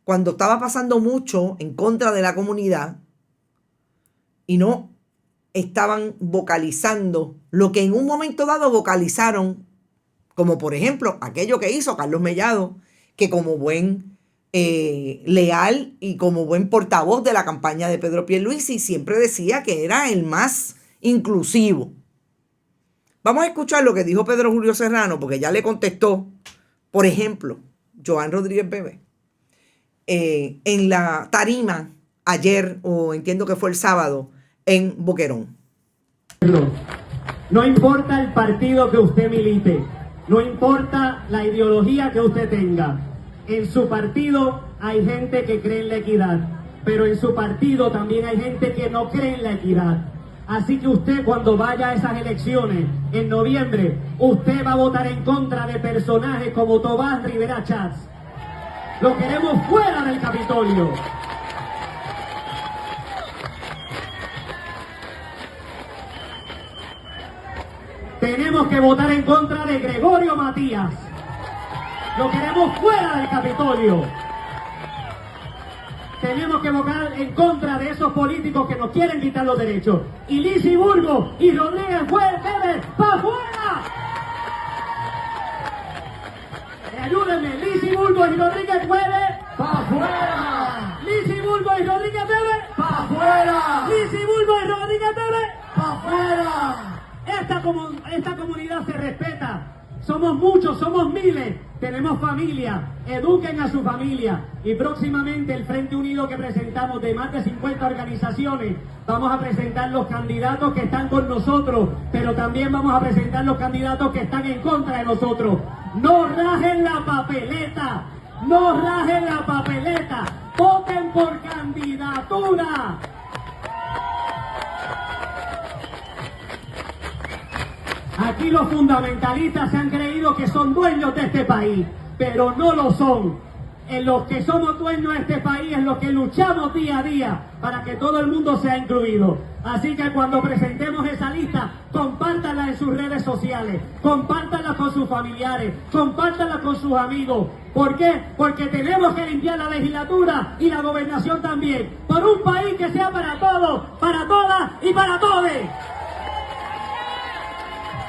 cuando estaba pasando mucho en contra de la comunidad y no estaban vocalizando lo que en un momento dado vocalizaron, como por ejemplo aquello que hizo Carlos Mellado, que como buen leal y como buen portavoz de la campaña de Pedro Pierluisi siempre decía que era el más inclusivo. Vamos a escuchar lo que dijo Pedro Julio Serrano, porque ya le contestó, por ejemplo, Joan Rodríguez Bebé, en la tarima ayer, o entiendo que fue el sábado, en Boquerón. No importa el partido que usted milite, no importa la ideología que usted tenga. En su partido hay gente que cree en la equidad, pero en su partido también hay gente que no cree en la equidad. Así que usted, cuando vaya a esas elecciones en noviembre, usted va a votar en contra de personajes como Tomás Rivera Chats. Lo queremos fuera del Capitolio. Tenemos que votar en contra de Gregorio Matías. Lo queremos fuera del Capitolio. Tenemos que votar en contra de esos políticos que nos quieren quitar los derechos. Y Lizy Burgos y Rodríguez Bebe, ¡para afuera! Ayúdenme, Lizy Burgos y Rodríguez Bebe, ¡para afuera! Lizy Burgos y Rodríguez Bebe, ¡para afuera! Lizy Burgos y Rodríguez Bebe, ¡para afuera! Esta comunidad se respeta. Somos muchos, somos miles. Tenemos familia. Eduquen a su familia. Y próximamente el Frente Unido que presentamos de más de 50 organizaciones, vamos a presentar los candidatos que están con nosotros, pero también vamos a presentar los candidatos que están en contra de nosotros. No rajen la papeleta. No rajen la papeleta. Voten por candidatura. Aquí los fundamentalistas se han creído que son dueños de este país, pero no lo son. En los que somos dueños de este país, en los que luchamos día a día para que todo el mundo sea incluido. Así que cuando presentemos esa lista, compártanla en sus redes sociales, compártanla con sus familiares, compártanla con sus amigos. ¿Por qué? Porque tenemos que limpiar la legislatura y la gobernación también, por un país que sea para todos, para todas y para todos.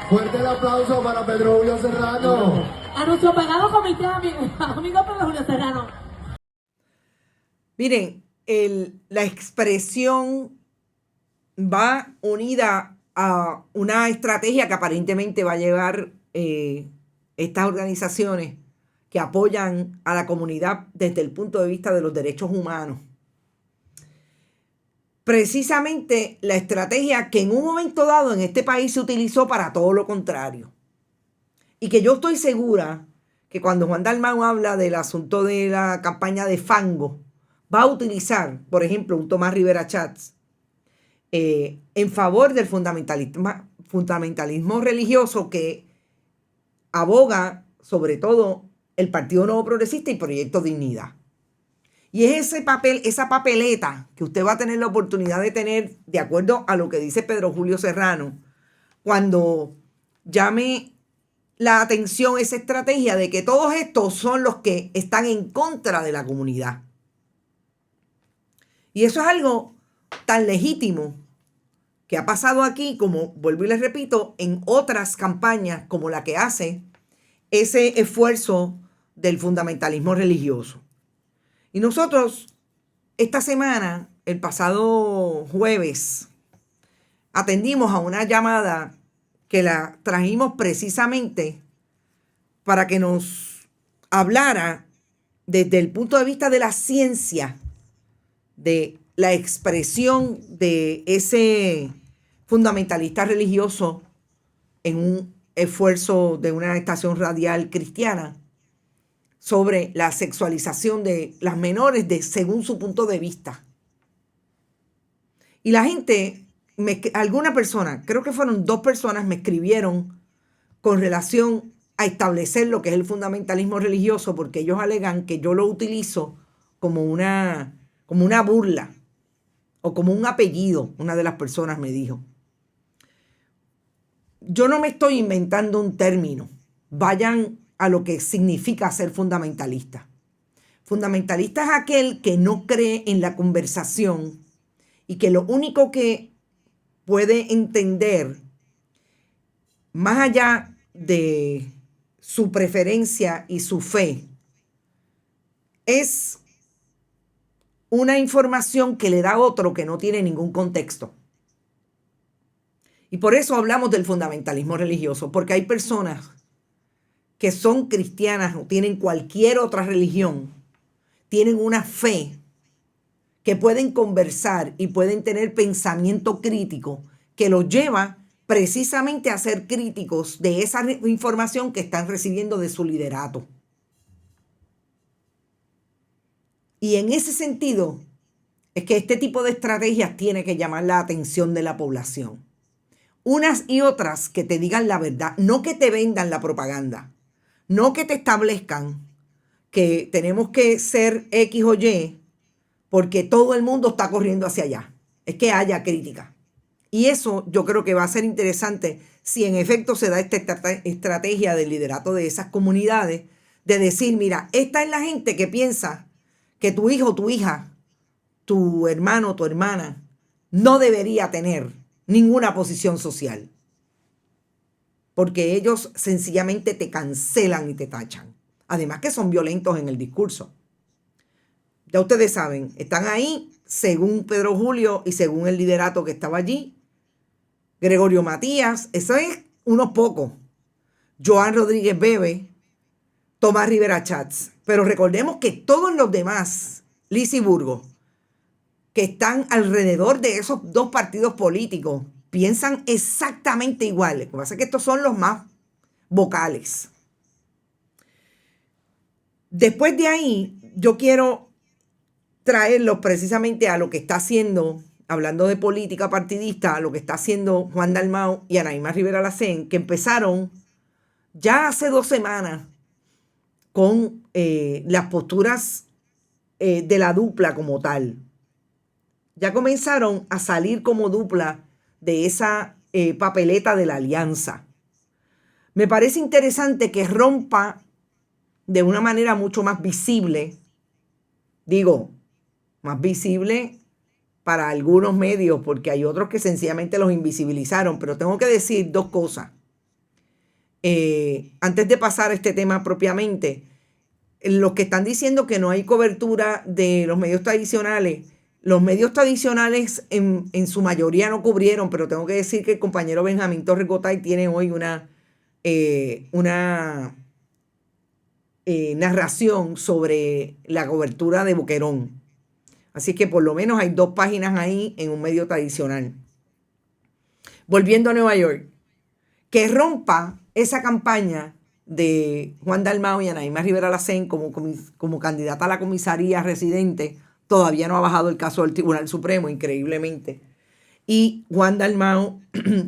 Fuerte el aplauso para Pedro Julio Serrano. A nuestro pagado comité, amigo Pedro Julio Serrano. Miren, la expresión va unida a una estrategia que aparentemente va a llevar estas organizaciones que apoyan a la comunidad desde el punto de vista de los derechos humanos. Precisamente la estrategia que en un momento dado en este país se utilizó para todo lo contrario. Y que yo estoy segura que cuando Juan Dalmau habla del asunto de la campaña de fango, va a utilizar, por ejemplo, un Tomás Rivera Chats en favor del fundamentalismo religioso que aboga sobre todo el Partido Nuevo Progresista y Proyecto Dignidad. Y es ese papel, esa papeleta que usted va a tener la oportunidad de tener, de acuerdo a lo que dice Pedro Julio Serrano, cuando llame la atención esa estrategia de que todos estos son los que están en contra de la comunidad. Y eso es algo tan legítimo que ha pasado aquí, como vuelvo y les repito, en otras campañas como la que hace ese esfuerzo del fundamentalismo religioso. Y nosotros, esta semana, el pasado jueves, atendimos a una llamada que la trajimos precisamente para que nos hablara desde el punto de vista de la ciencia, de la expresión de ese fundamentalista religioso en un esfuerzo de una estación radial cristiana sobre la sexualización de las menores según su punto de vista. Y la gente, alguna persona, creo que fueron 2 personas, me escribieron con relación a establecer lo que es el fundamentalismo religioso, porque ellos alegan que yo lo utilizo como una burla o como un apellido, una de las personas me dijo. Yo no me estoy inventando un término. Vayan a lo que significa ser fundamentalista. Fundamentalista es aquel que no cree en la conversación y que lo único que puede entender, más allá de su preferencia y su fe, es una información que le da otro que no tiene ningún contexto. Y por eso hablamos del fundamentalismo religioso, porque hay personas que son cristianas o tienen cualquier otra religión, tienen una fe que pueden conversar y pueden tener pensamiento crítico que los lleva precisamente a ser críticos de esa información que están recibiendo de su liderato. Y en ese sentido es que este tipo de estrategias tiene que llamar la atención de la población. Unas y otras que te digan la verdad, no que te vendan la propaganda, no que te establezcan que tenemos que ser X o Y porque todo el mundo está corriendo hacia allá. Es que haya crítica. Y eso yo creo que va a ser interesante si en efecto se da esta estrategia del liderato de esas comunidades, de decir, mira, esta es la gente que piensa que tu hijo, tu hija, tu hermano, tu hermana, no debería tener ninguna posición social. Porque ellos sencillamente te cancelan y te tachan. Además que son violentos en el discurso. Ya ustedes saben, están ahí según Pedro Julio y según el liderato que estaba allí. Gregorio Matías, eso es unos pocos. Joan Rodríguez Bebe, Tomás Rivera Chats. Pero recordemos que todos los demás, Lizy Burgos, que están alrededor de esos dos partidos políticos, piensan exactamente igual. Lo que pasa es que estos son los más vocales. Después de ahí, yo quiero traerlos precisamente a lo que está haciendo, hablando de política partidista, a lo que está haciendo Juan Dalmau y Anaíma Rivera Lacén, que empezaron ya hace 2 semanas con las posturas de la dupla como tal. Ya comenzaron a salir como dupla de esa papeleta de la alianza. Me parece interesante que rompa de una manera mucho más visible, digo, más visible para algunos medios, porque hay otros que sencillamente los invisibilizaron, pero tengo que decir 2 cosas. Antes de pasar a este tema propiamente, los que están diciendo que no hay cobertura de los medios tradicionales, los medios tradicionales en su mayoría no cubrieron, pero tengo que decir que el compañero Benjamín Torres Gotay tiene hoy una narración sobre la cobertura de Boquerón. Así que por lo menos hay 2 páginas ahí en un medio tradicional. Volviendo a Nueva York, que rompa esa campaña de Juan Dalmau y Anaíma Rivera Lacén como candidata a la comisaría residente. Todavía no ha bajado el caso del Tribunal Supremo, increíblemente. Y Juan Dalmau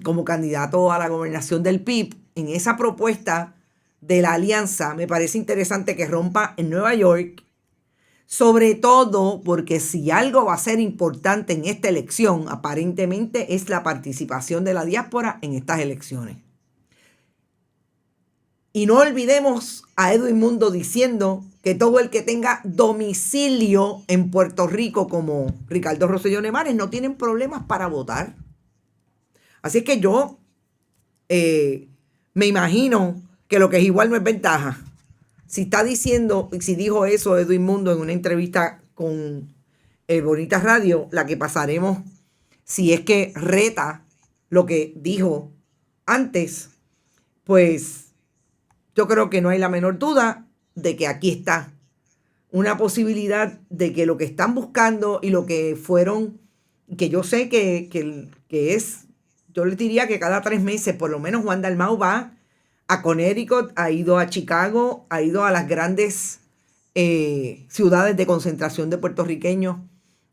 como candidato a la gobernación del PIB. En esa propuesta de la alianza, me parece interesante que rompa en Nueva York, sobre todo porque si algo va a ser importante en esta elección, aparentemente es la participación de la diáspora en estas elecciones. Y no olvidemos a Edwin Mundo diciendo que todo el que tenga domicilio en Puerto Rico, como Ricardo Rosselló Nemares, no tienen problemas para votar. Así es que yo me imagino que lo que es igual no es ventaja. Si está diciendo, si dijo eso Edwin Mundo en una entrevista con Bonita Radio, la que pasaremos, si es que reta lo que dijo antes, pues yo creo que no hay la menor duda de que aquí está una posibilidad de que lo que están buscando y lo que fueron, que yo sé que es, yo les diría que cada 3 meses, por lo menos Juan Dalmau va a Connecticut, ha ido a Chicago, ha ido a las grandes ciudades de concentración de puertorriqueños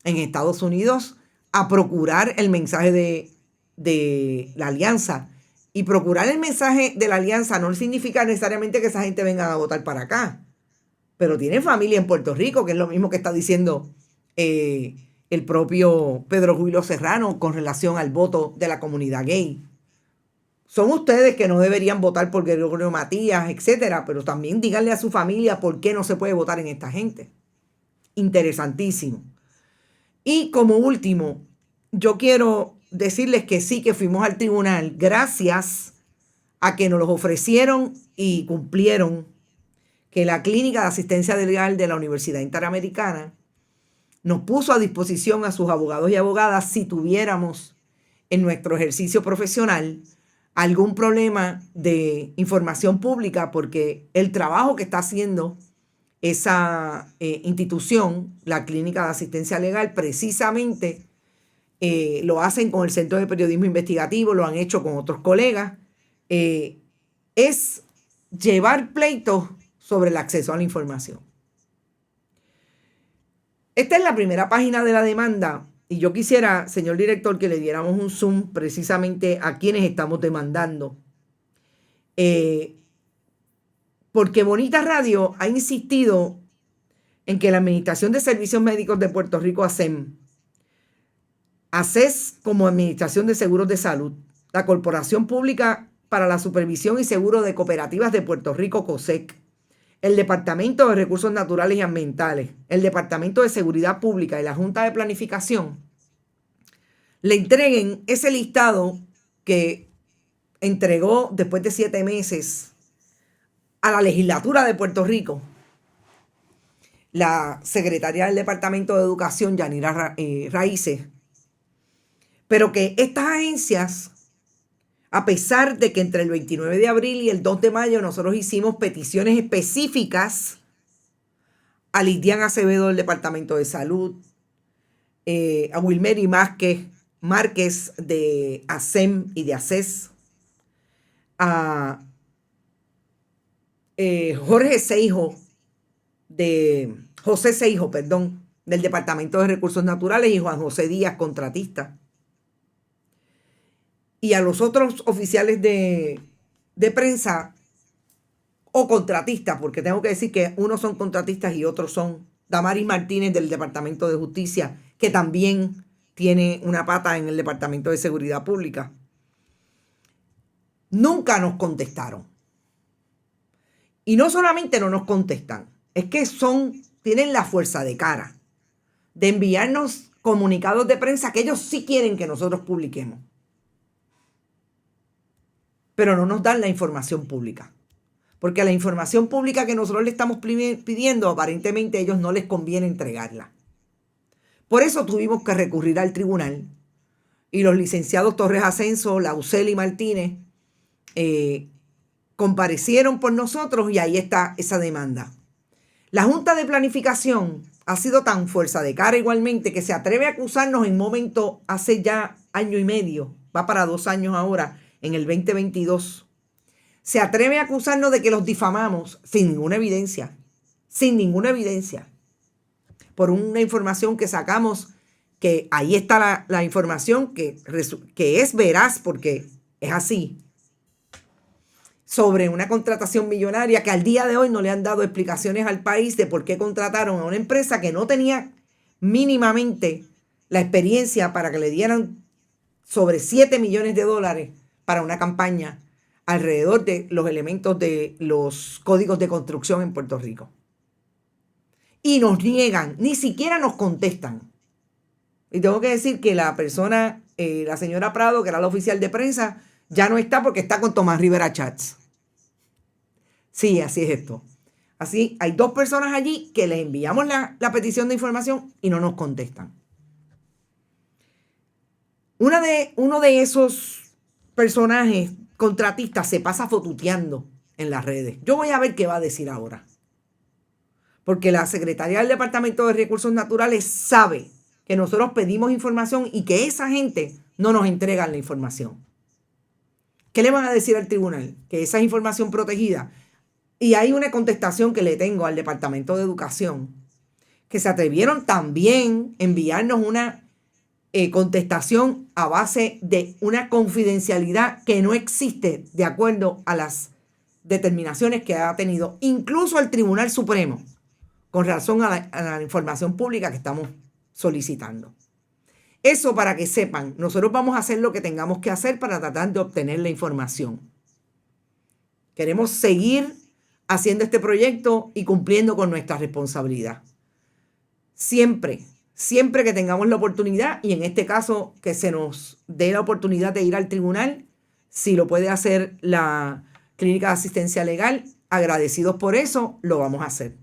en Estados Unidos a procurar el mensaje de la alianza. Y procurar el mensaje de la alianza no significa necesariamente que esa gente venga a votar para acá. Pero tienen familia en Puerto Rico, que es lo mismo que está diciendo el propio Pedro Juilio Serrano con relación al voto de la comunidad gay. Son ustedes que no deberían votar por Gregorio Matías, etcétera, pero también díganle a su familia por qué no se puede votar en esta gente. Interesantísimo. Y como último, yo quiero decirles que sí, que fuimos al tribunal gracias a que nos los ofrecieron y cumplieron, que la Clínica de Asistencia Legal de la Universidad Interamericana nos puso a disposición a sus abogados y abogadas si tuviéramos en nuestro ejercicio profesional algún problema de información pública, porque el trabajo que está haciendo esa institución, la Clínica de Asistencia Legal, precisamente lo hacen con el Centro de Periodismo Investigativo, lo han hecho con otros colegas, es llevar pleitos sobre el acceso a la información. Esta es la primera página de la demanda y yo quisiera, señor director, que le diéramos un zoom precisamente a quienes estamos demandando. Porque Bonita Radio ha insistido en que la Administración de Servicios Médicos de Puerto Rico, ASEM, ACES como Administración de Seguros de Salud, la Corporación Pública para la Supervisión y Seguro de Cooperativas de Puerto Rico, COSEC, el Departamento de Recursos Naturales y Ambientales, el Departamento de Seguridad Pública y la Junta de Planificación le entreguen ese listado que entregó después de 7 meses a la legislatura de Puerto Rico la secretaria del Departamento de Educación, Yanira Raíces, pero que estas agencias, a pesar de que entre el 29 de abril y el 2 de mayo nosotros hicimos peticiones específicas a Lidian Acevedo del Departamento de Salud, a Wilmery Márquez de ASEM y de ACES, a José Seijo, del Departamento de Recursos Naturales, y Juan José Díaz, contratista. Y a los otros oficiales de prensa o contratistas, porque tengo que decir que unos son contratistas y otros son Damaris Martínez del Departamento de Justicia, que también tiene una pata en el Departamento de Seguridad Pública. Nunca nos contestaron. Y no solamente no nos contestan, es que tienen la fuerza de cara de enviarnos comunicados de prensa que ellos sí quieren que nosotros publiquemos, pero no nos dan la información pública. Porque la información pública que nosotros le estamos pidiendo, aparentemente a ellos no les conviene entregarla. Por eso tuvimos que recurrir al tribunal. Y los licenciados Torres Ascenso, Lausel y Martínez comparecieron por nosotros y ahí está esa demanda. La Junta de Planificación ha sido tan fuerza de cara igualmente que se atreve a acusarnos en momento hace ya 1 año y medio, va para 2 años ahora, en el 2022, se atreve a acusarnos de que los difamamos sin ninguna evidencia, por una información que sacamos, que ahí está la información que es veraz porque es así, sobre una contratación millonaria que al día de hoy no le han dado explicaciones al país de por qué contrataron a una empresa que no tenía mínimamente la experiencia para que le dieran sobre $7 millones para una campaña alrededor de los elementos de los códigos de construcción en Puerto Rico. Y nos niegan, ni siquiera nos contestan. Y tengo que decir que la persona, la señora Prado, que era la oficial de prensa, ya no está porque está con Tomás Rivera Chats. Sí, así es esto. Así, hay 2 personas allí que les enviamos la petición de información y no nos contestan. Uno de esos personajes contratistas se pasa fotuteando en las redes. Yo voy a ver qué va a decir ahora. Porque la secretaria del Departamento de Recursos Naturales sabe que nosotros pedimos información y que esa gente no nos entrega la información. ¿Qué le van a decir al tribunal? Que esa es información protegida. Y hay una contestación que le tengo al Departamento de Educación, que se atrevieron también a enviarnos contestación a base de una confidencialidad que no existe de acuerdo a las determinaciones que ha tenido incluso el Tribunal Supremo con relación a la información pública que estamos solicitando. Eso para que sepan, nosotros vamos a hacer lo que tengamos que hacer para tratar de obtener la información. Queremos seguir haciendo este proyecto y cumpliendo con nuestra responsabilidad. Siempre que tengamos la oportunidad, y en este caso que se nos dé la oportunidad de ir al tribunal, si lo puede hacer la Clínica de Asistencia Legal, agradecidos por eso, lo vamos a hacer.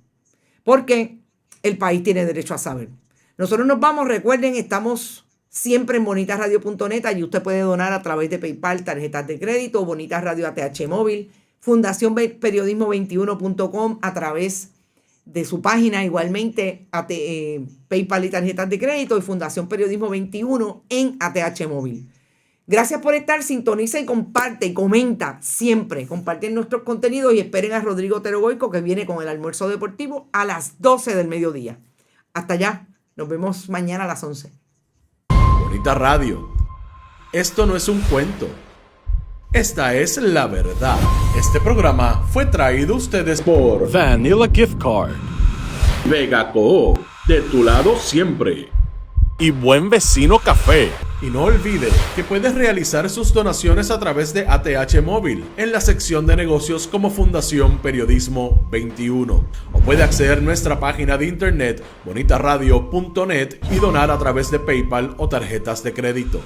Porque el país tiene derecho a saber. Nosotros nos vamos, recuerden, estamos siempre en bonitasradio.net, allí usted puede donar a través de PayPal, tarjetas de crédito, Bonitas Radio ATH Móvil, Fundación Periodismo21.com a través de su página, igualmente PayPal y tarjetas de crédito, y Fundación Periodismo 21 en ATH Móvil. Gracias por estar, sintoniza y comparte y comenta siempre. Comparten nuestros contenidos y esperen a Rodrigo Otero Goico, que viene con el almuerzo deportivo a las 12 del mediodía. Hasta allá, nos vemos mañana a las 11. Bonita Radio. Esto no es un cuento. Esta es la verdad. Este programa fue traído a ustedes por Vanilla Gift Card Vega Coop, de tu lado siempre. y Buen Vecino Café. Y no olvide que puedes realizar sus donaciones a través de ATH Móvil en la sección de negocios como Fundación Periodismo 21. O puede acceder a nuestra página de internet bonitasradio.net y donar a través de PayPal o tarjetas de crédito.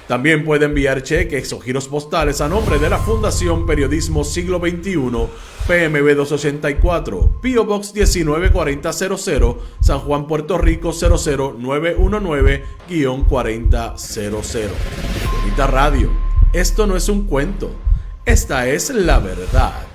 También puede enviar cheques o giros postales a nombre de la Fundación Periodismo Siglo XXI, PMB 284, P.O. Box 194000, San Juan, Puerto Rico 00919-4000. Bonita Radio, esto no es un cuento, esta es la verdad.